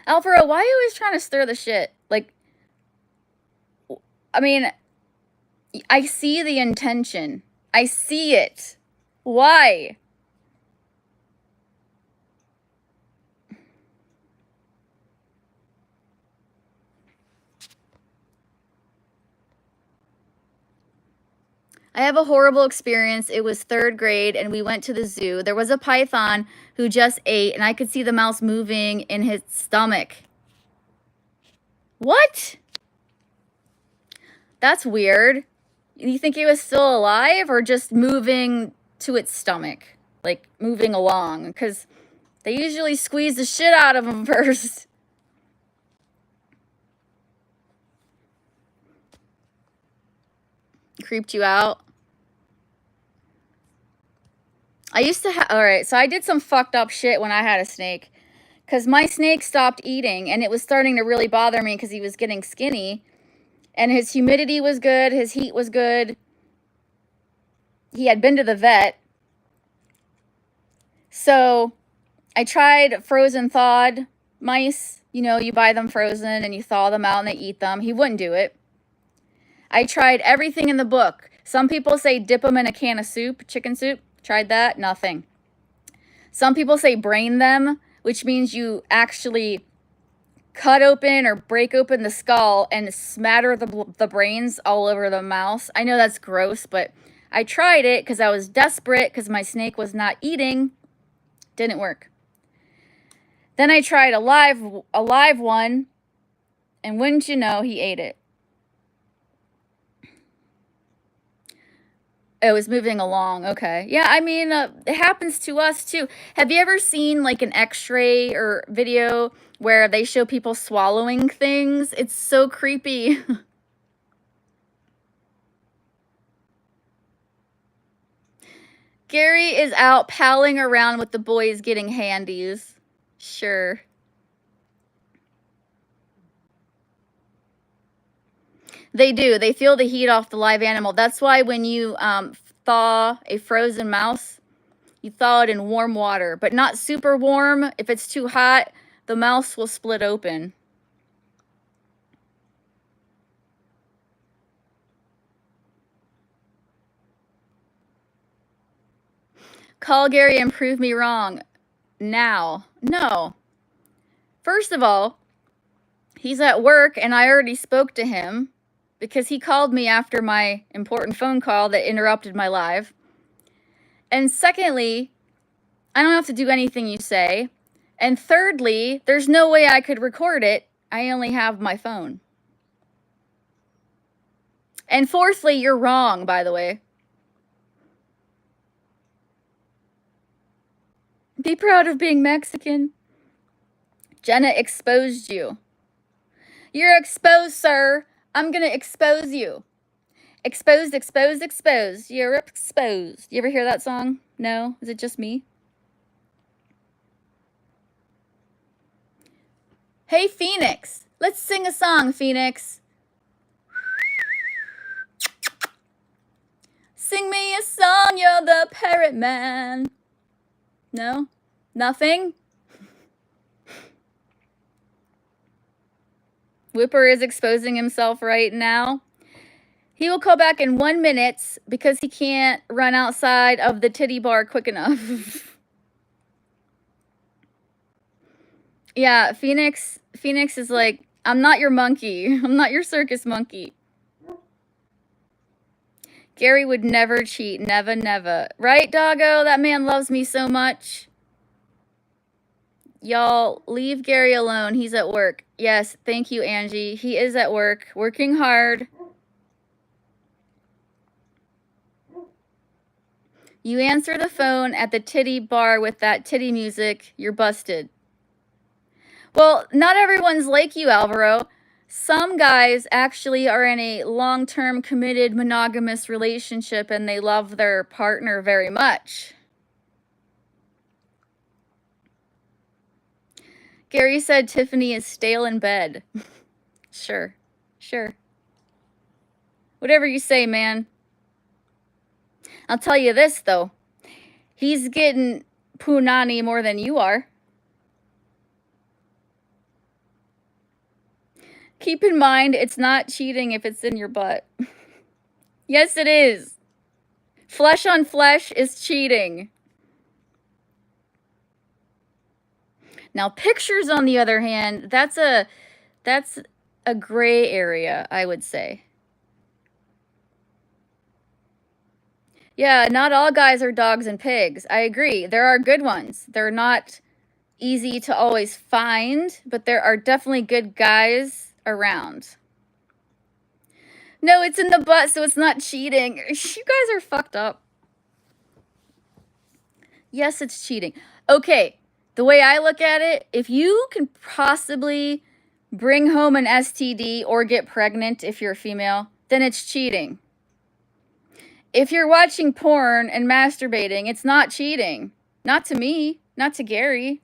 Alvaro, why are you always trying to stir the shit? Like, I mean, I see the intention. I see it. Why? I have a horrible experience. It was 3rd grade and we went to the zoo. There was a python who just ate and I could see the mouse moving in his stomach. What? That's weird. You think it was still alive or just moving to its stomach? Like moving along? Because they usually squeeze the shit out of them first. Creeped you out? I used to have, all right, so I did some fucked up shit when I had a snake. Because my snake stopped eating and it was starting to really bother me because he was getting skinny. And his humidity was good, his heat was good. He had been to the vet. So I tried frozen thawed mice. You know, you buy them frozen and you thaw them out and they eat them. He wouldn't do it. I tried everything in the book. Some people say dip them in a can of soup, chicken soup. Tried that, nothing. Some people say brain them, which means you actually cut open or break open the skull and smatter the brains all over the mouse. I know that's gross, but I tried it because I was desperate because my snake was not eating. Didn't work. Then I tried a live one, and wouldn't you know, he ate it. It was moving along. Okay. Yeah, I mean, it happens to us too. Have you ever seen like an x-ray or video where they show people swallowing things? It's so creepy. Gary is out palling around with the boys getting handies. Sure. They do. They feel the heat off the live animal. That's why when you thaw a frozen mouse, you thaw it in warm water, but not super warm. If it's too hot, the mouse will split open. Call Gary and prove me wrong. Now. No. First of all, he's at work and I already spoke to him because he called me after my important phone call that interrupted my live. And secondly, I don't have to do anything you say. And thirdly, there's no way I could record it. I only have my phone. And fourthly, you're wrong, by the way. Be proud of being Mexican. Jenna exposed you. You're exposed, sir. I'm gonna expose you. Exposed, exposed, exposed. You're exposed. You ever hear that song? No? Is it just me? Hey, Phoenix. Let's sing a song, Phoenix. Sing me a song, you're the parrot man. No? Nothing? Whipper is exposing himself right now. He will call back in 1 minute because he can't run outside of the titty bar quick enough. Yeah, Phoenix is like, I'm not your monkey. I'm not your circus monkey. Gary would never cheat. Never, never. Right, doggo? That man loves me so much. Y'all, leave Gary alone. He's at work. Yes, thank you, Angie. He is at work, working hard. You answer the phone at the titty bar with that titty music, you're busted. Well, not everyone's like you, Alvaro. Some guys actually are in a long-term committed monogamous relationship and they love their partner very much. Gary said Tiffany is stale in bed. Sure. Whatever you say, man. I'll tell you this, though. He's getting punani more than you are. Keep in mind, it's not cheating if it's in your butt. Yes, it is. Flesh on flesh is cheating. Now, pictures, on the other hand, that's a gray area, I would say. Yeah, not all guys are dogs and pigs. I agree. There are good ones. They're not easy to always find, but there are definitely good guys around. No, it's in the butt, so it's not cheating. You guys are fucked up. Yes, it's cheating. Okay, the way I look at it, if you can possibly bring home an STD or get pregnant if you're a female, then it's cheating. If you're watching porn and masturbating, it's not cheating. Not to me, not to Gary.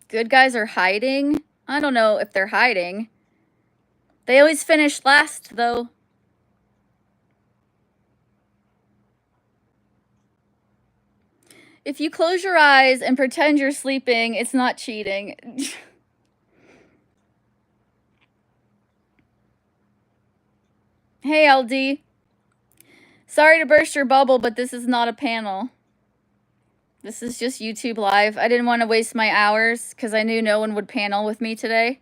Good guys are hiding. I don't know if they're hiding. They always finish last, though. If you close your eyes and pretend you're sleeping, it's not cheating. Hey, LD. Sorry to burst your bubble, but this is not a panel. This is just YouTube Live. I didn't want to waste my hours because I knew no one would panel with me today.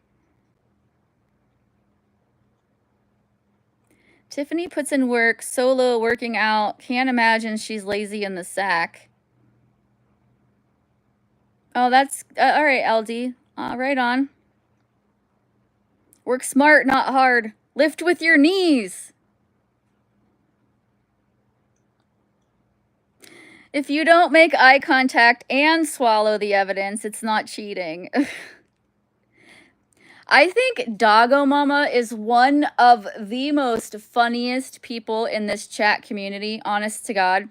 Tiffany puts in work, solo, working out. Can't imagine she's lazy in the sack. Oh, that's... all right, LD. Right on. Work smart, not hard. Lift with your knees. If you don't make eye contact and swallow the evidence, it's not cheating. I think Doggo Mama is one of the most funniest people in this chat community, honest to God.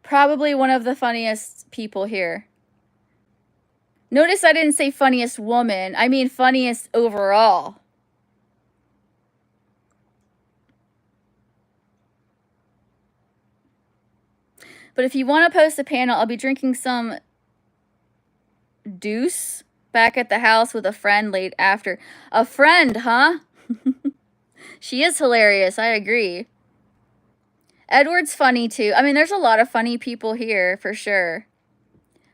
Probably one of the funniest people here. Notice I didn't say funniest woman. I mean funniest overall. But if you want to post a panel, I'll be drinking some deuce back at the house with a friend late after. A friend, huh? She is hilarious. I agree. Edward's funny too. I mean, there's a lot of funny people here for sure.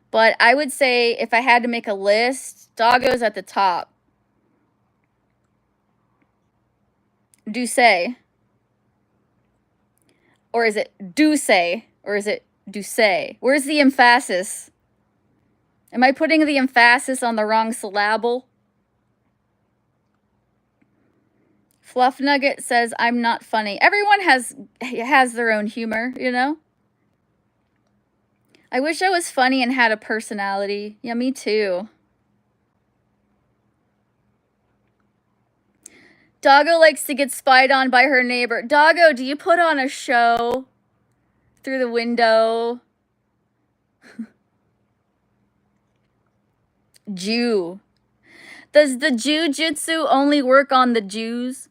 But I would say if I had to make a list, Doggo's at the top. Douce. Or is it Douce? Or is it Douce? Where's the emphasis? Am I putting the emphasis on the wrong syllable? Fluff Nugget says, I'm not funny. Everyone has their own humor, you know? I wish I was funny and had a personality. Yeah, me too. Doggo likes to get spied on by her neighbor. Doggo, do you put on a show through the window? Jew. Does the Jiu-Jitsu only work on the Jews?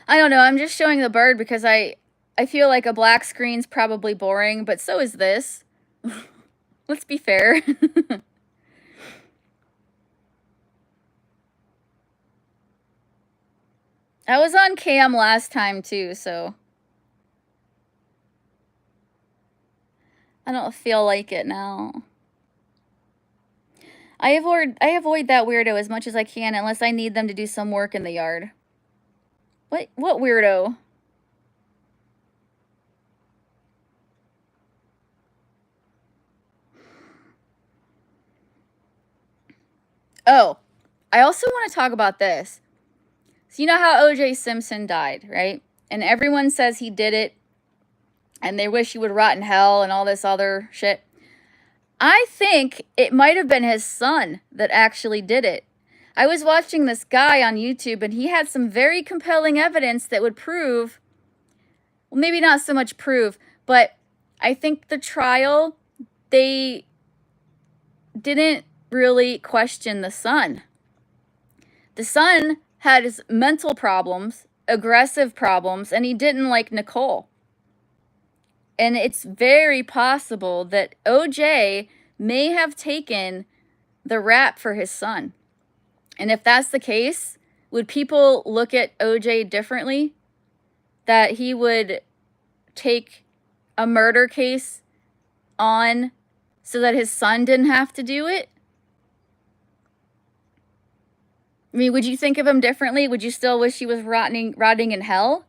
I don't know. I'm just showing the bird because I feel like a black screen's probably boring, but so is this. Let's be fair. I was on cam last time too, so I don't feel like it now. I avoid that weirdo as much as I can unless I need them to do some work in the yard. What weirdo? Oh, I also want to talk about this. So you know how O.J. Simpson died, right? And everyone says he did it and they wish he would rot in hell and all this other shit. I think it might have been his son that actually did it. I was watching this guy on YouTube and he had some very compelling evidence that would prove, well, maybe not so much prove, but I think the trial, they didn't really question the son. The son had his mental problems, aggressive problems, and he didn't like Nicole. And it's very possible that OJ may have taken the rap for his son. And if that's the case, would people look at OJ differently? That he would take a murder case on so that his son didn't have to do it? I mean, would you think of him differently? Would you still wish he was rotting in hell?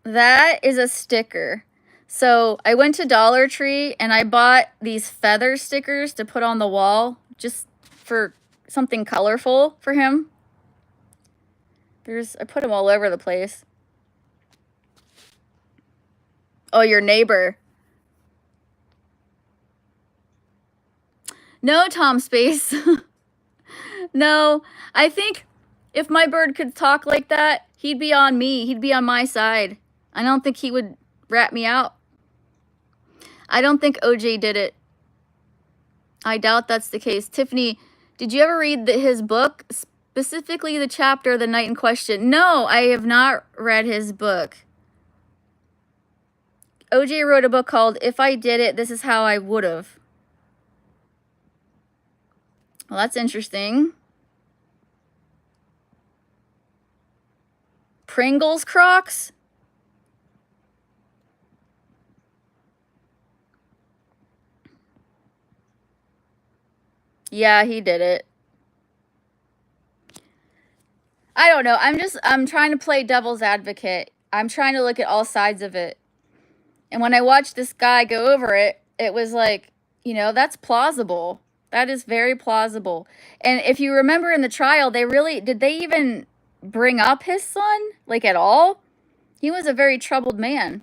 That is a sticker. So I went to Dollar Tree and I bought these feather stickers to put on the wall just for something colorful for him. I put them all over the place. Oh, your neighbor. No, Tom Space. No, I think if my bird could talk like that, he'd be on me. He'd be on my side. I don't think he would rat me out. I don't think OJ did it. I doubt that's the case. Tiffany, did you ever read his book? Specifically the chapter, The Night in Question? No, I have not read his book. OJ wrote a book called If I Did It, This Is How I Would've. Well, that's interesting. Pringles Crocs? Yeah, he did it. I don't know. I'm trying to play devil's advocate. I'm trying to look at all sides of it. And when I watched this guy go over it, it was like, you know, that's plausible. That is very plausible. And if you remember in the trial, did they even bring up his son? Like at all? He was a very troubled man.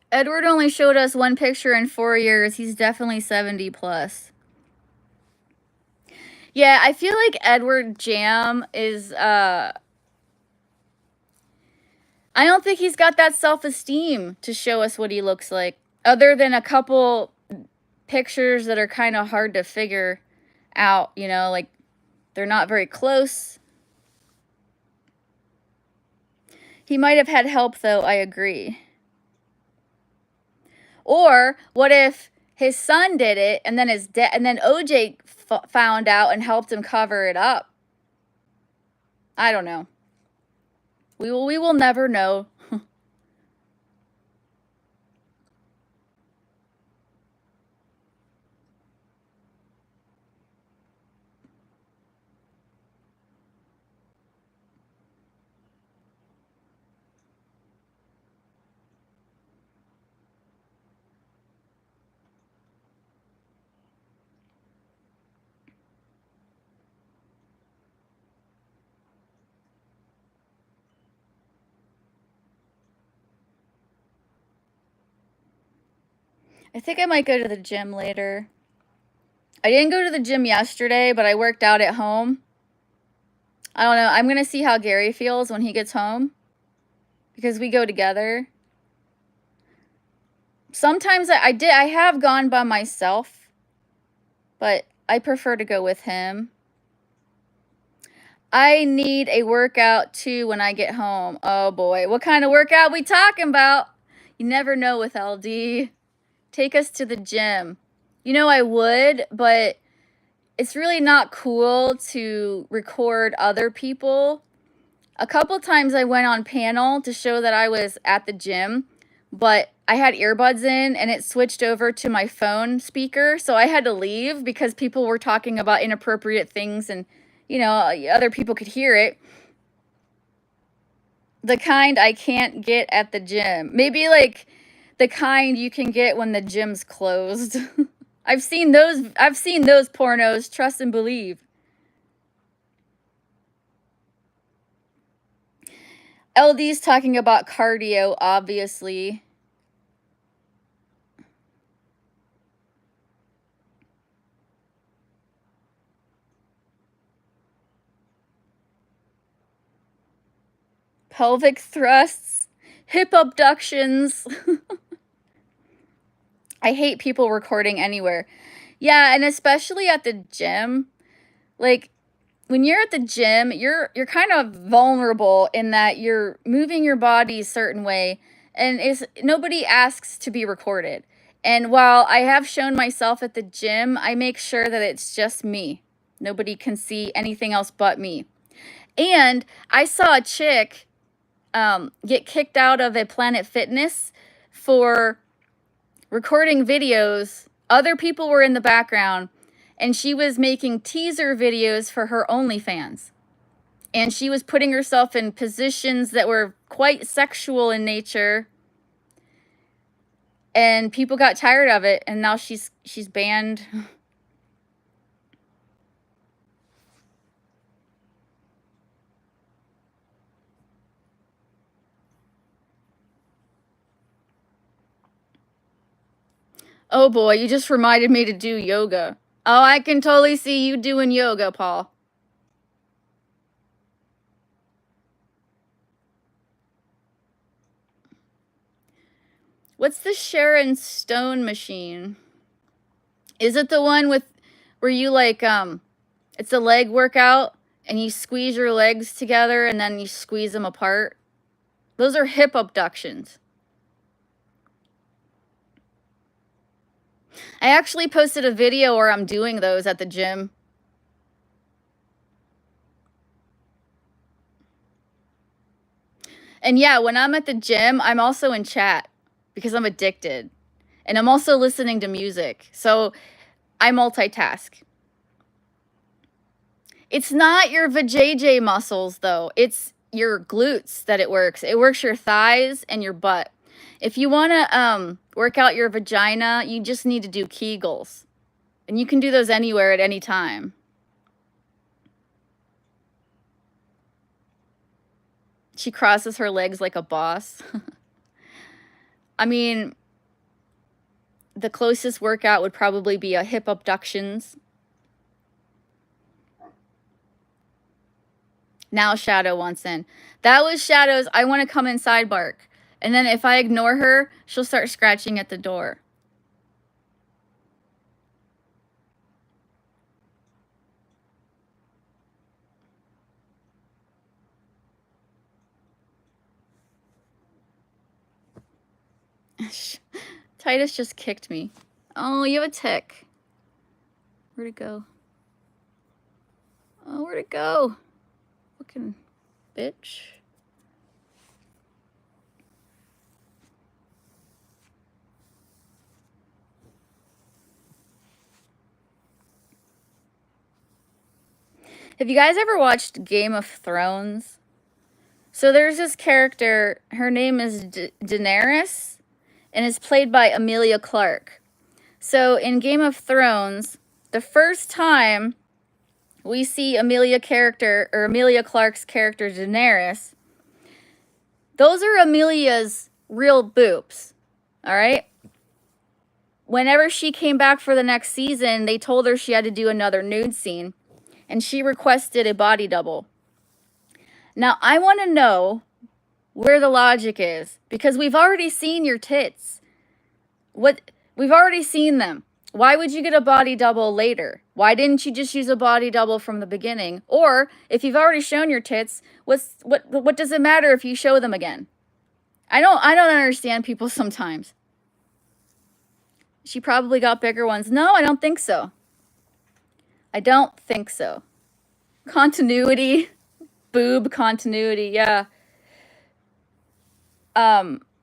Edward only showed us one picture in 4 years. He's definitely 70 plus. Yeah, I feel like Edward Jam is, I don't think he's got that self-esteem to show us what he looks like, other than a couple pictures that are kind of hard to figure out, you know, like they're not very close. He might have had help, though, I agree. Or what if his son did it and then OJ found out and helped him cover it up? I don't know. We will never know. I think I might go to the gym later. I didn't go to the gym yesterday, but I worked out at home. I don't know. I'm going to see how Gary feels when he gets home because we go together. Sometimes I have gone by myself, but I prefer to go with him. I need a workout too when I get home. Oh boy, what kind of workout we talking about? You never know with LD. Take us to the gym. You know I would, but it's really not cool to record other people. A couple times I went on panel to show that I was at the gym, but I had earbuds in and it switched over to my phone speaker, so I had to leave because people were talking about inappropriate things and, you know, other people could hear it. The kind I can't get at the gym. Maybe like the kind you can get when the gym's closed. I've seen those pornos, trust and believe. LD's talking about cardio, obviously. pelvic thrusts, hip abductions. I hate people recording anywhere. Yeah, and especially at the gym. Like, when you're at the gym, you're kind of vulnerable in that you're moving your body a certain way, and nobody asks to be recorded. And while I have shown myself at the gym, I make sure that it's just me. Nobody can see anything else but me. And I saw a chick get kicked out of a Planet Fitness for recording videos. Other people were in the background, and she was making teaser videos for her OnlyFans. And she was putting herself in positions that were quite sexual in nature. And people got tired of it, and now she's banned. Oh boy, you just reminded me to do yoga. Oh, I can totally see you doing yoga, Paul. What's the Sharon Stone machine? Is it the one with where you like it's a leg workout and you squeeze your legs together and then you squeeze them apart? Those are hip abductions. I actually posted a video where I'm doing those at the gym. And yeah, when I'm at the gym, I'm also in chat because I'm addicted. And I'm also listening to music. So I multitask. It's not your vajayjay muscles, though. It's your glutes that it works. It works your thighs and your butt. If you want to work out your vagina, you just need to do Kegels. And you can do those anywhere at any time. She crosses her legs like a boss. I mean, the closest workout would probably be a hip abductions. Now Shadow wants in. That was Shadow's I want to come inside bark. And then if I ignore her, she'll start scratching at the door. Titus just kicked me. Oh, you have a tick. Where'd it go? Oh, where'd it go? Fucking bitch. Have you guys ever watched Game of Thrones? So there's this character, her name is Daenerys, and is played by Emilia Clarke. So in Game of Thrones, the first time we see Emilia Clarke's character Daenerys, those are Emilia's real boobs, all right? Whenever she came back for the next season, they told her she had to do another nude scene, and she requested a body double. Now, I want to know where the logic is, because we've already seen your tits. We've already seen them. Why would you get a body double later? Why didn't you just use a body double from the beginning? Or if you've already shown your tits, what does it matter if you show them again? I don't understand people sometimes. She probably got bigger ones. No, I don't think so. I don't think so. Continuity. Boob continuity, yeah.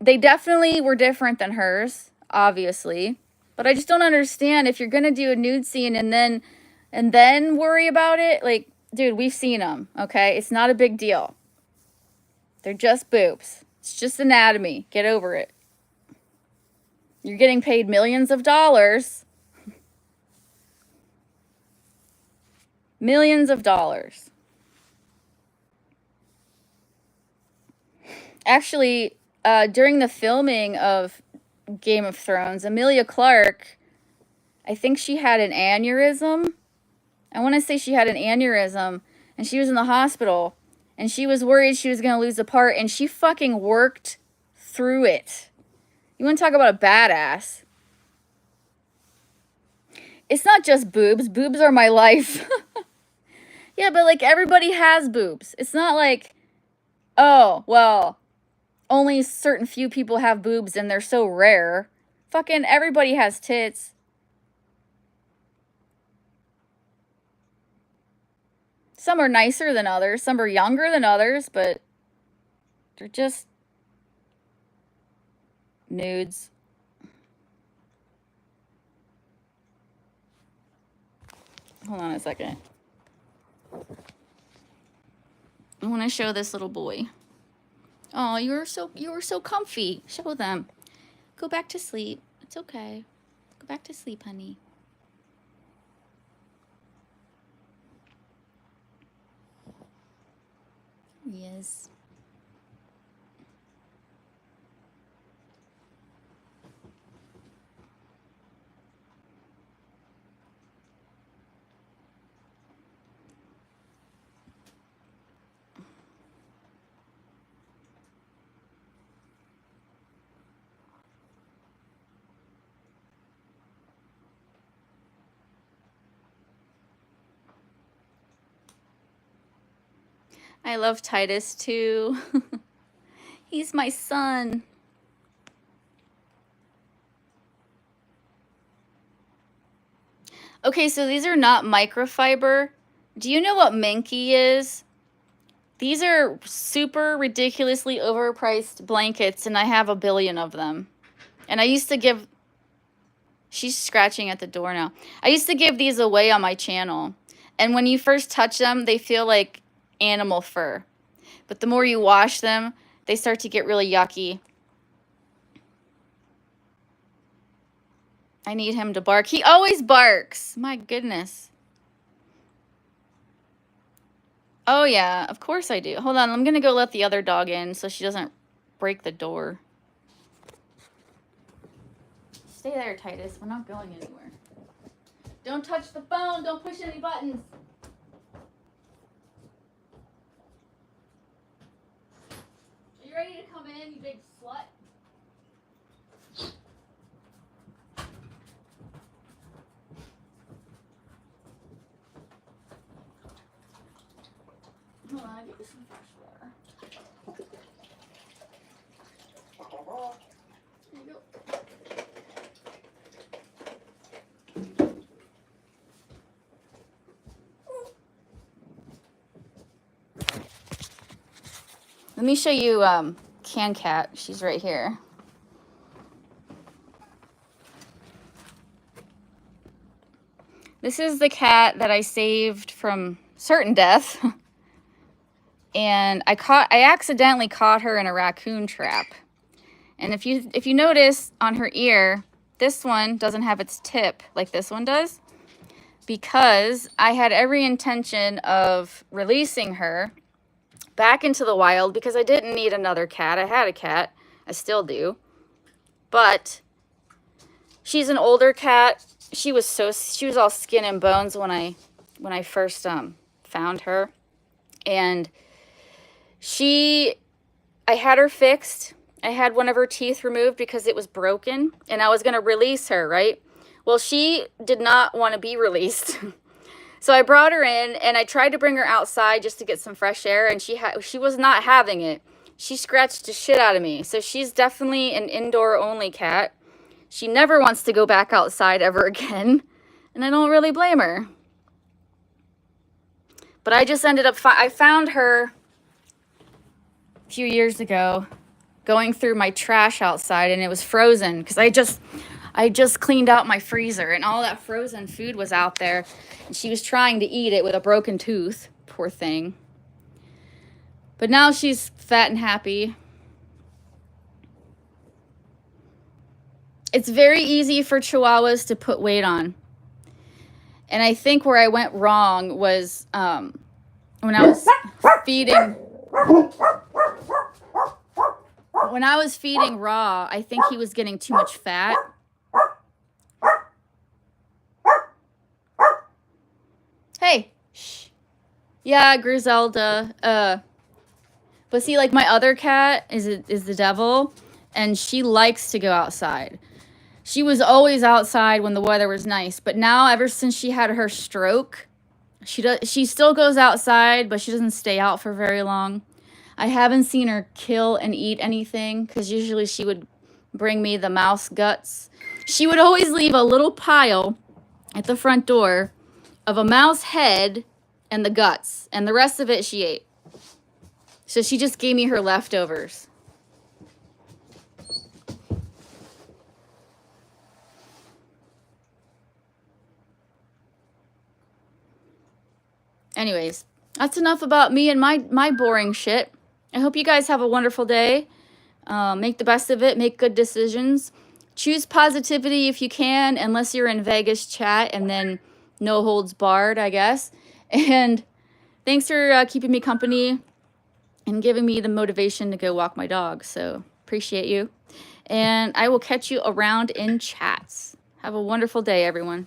They definitely were different than hers, obviously. But I just don't understand if you're gonna do a nude scene and then worry about it. Like, dude, we've seen them, okay? It's not a big deal. They're just boobs. It's just anatomy. Get over it. You're getting paid millions of dollars. Millions of dollars. Actually, during the filming of Game of Thrones, Emilia Clarke, I think she had an aneurysm. I want to say she had an aneurysm, and she was in the hospital. And she was worried she was going to lose the part, and she fucking worked through it. You want to talk about a badass? It's not just boobs. Boobs are my life. Yeah, but like everybody has boobs. It's not like, oh, well, only certain few people have boobs and they're so rare. Fucking everybody has tits. Some are nicer than others. Some are younger than others, but they're just nudes. Hold on a second. I want to show this little boy. Oh, you were so comfy. Show them. Go back to sleep. It's okay. Go back to sleep, honey. Yes. I love Titus too. He's my son. Okay, so these are not microfiber. Do you know what Minky is? These are super ridiculously overpriced blankets, and I have a billion of them. And I used to give... She's scratching at the door now. I used to give these away on my channel. And when you first touch them, they feel like animal fur. But the more you wash them, they start to get really yucky. I need him to bark. He always barks. My goodness. Oh, yeah. Of course I do. Hold on. I'm going to go let the other dog in so she doesn't break the door. Stay there, Titus. We're not going anywhere. Don't touch the phone. Don't push any buttons. Are you ready to come in, you big slut? Hold on, I'll get you some fresh water. There you go. Let me show you Can Cat. She's right here. This is the cat that I saved from certain death. And I accidentally caught her in a raccoon trap. And if you notice on her ear, this one doesn't have its tip like this one does, because I had every intention of releasing her back into the wild because I didn't need another cat. I had a cat. I still do. But she's an older cat. She was all skin and bones when I first found her. And I had her fixed. I had one of her teeth removed because it was broken, and I was going to release her, right? Well, she did not want to be released. So I brought her in, and I tried to bring her outside just to get some fresh air, and she was not having it. She scratched the shit out of me. So she's definitely an indoor-only cat. She never wants to go back outside ever again, and I don't really blame her. But I just ended up... I found her a few years ago going through my trash outside, and it was frozen because I just cleaned out my freezer, and all that frozen food was out there, and she was trying to eat it with a broken tooth. Poor thing. But now she's fat and happy. It's very easy for Chihuahuas to put weight on. And I think where I went wrong was when I was feeding... When I was feeding Raw, I think he was getting too much fat. Hey. Shh. Yeah, Griselda. But see, like my other cat is the devil, and she likes to go outside. She was always outside when the weather was nice, but now ever since she had her stroke, she still goes outside, but she doesn't stay out for very long. I haven't seen her kill and eat anything because usually she would bring me the mouse guts. She would always leave a little pile at the front door of a mouse head and the guts, and the rest of it she ate. So she just gave me her leftovers. Anyways, that's enough about me and my boring shit. I hope you guys have a wonderful day. Make the best of it. Make good decisions. Choose positivity if you can, unless you're in Vegas chat, and then no holds barred, I guess. And thanks for keeping me company and giving me the motivation to go walk my dog. So appreciate you. And I will catch you around in chats. Have a wonderful day, everyone.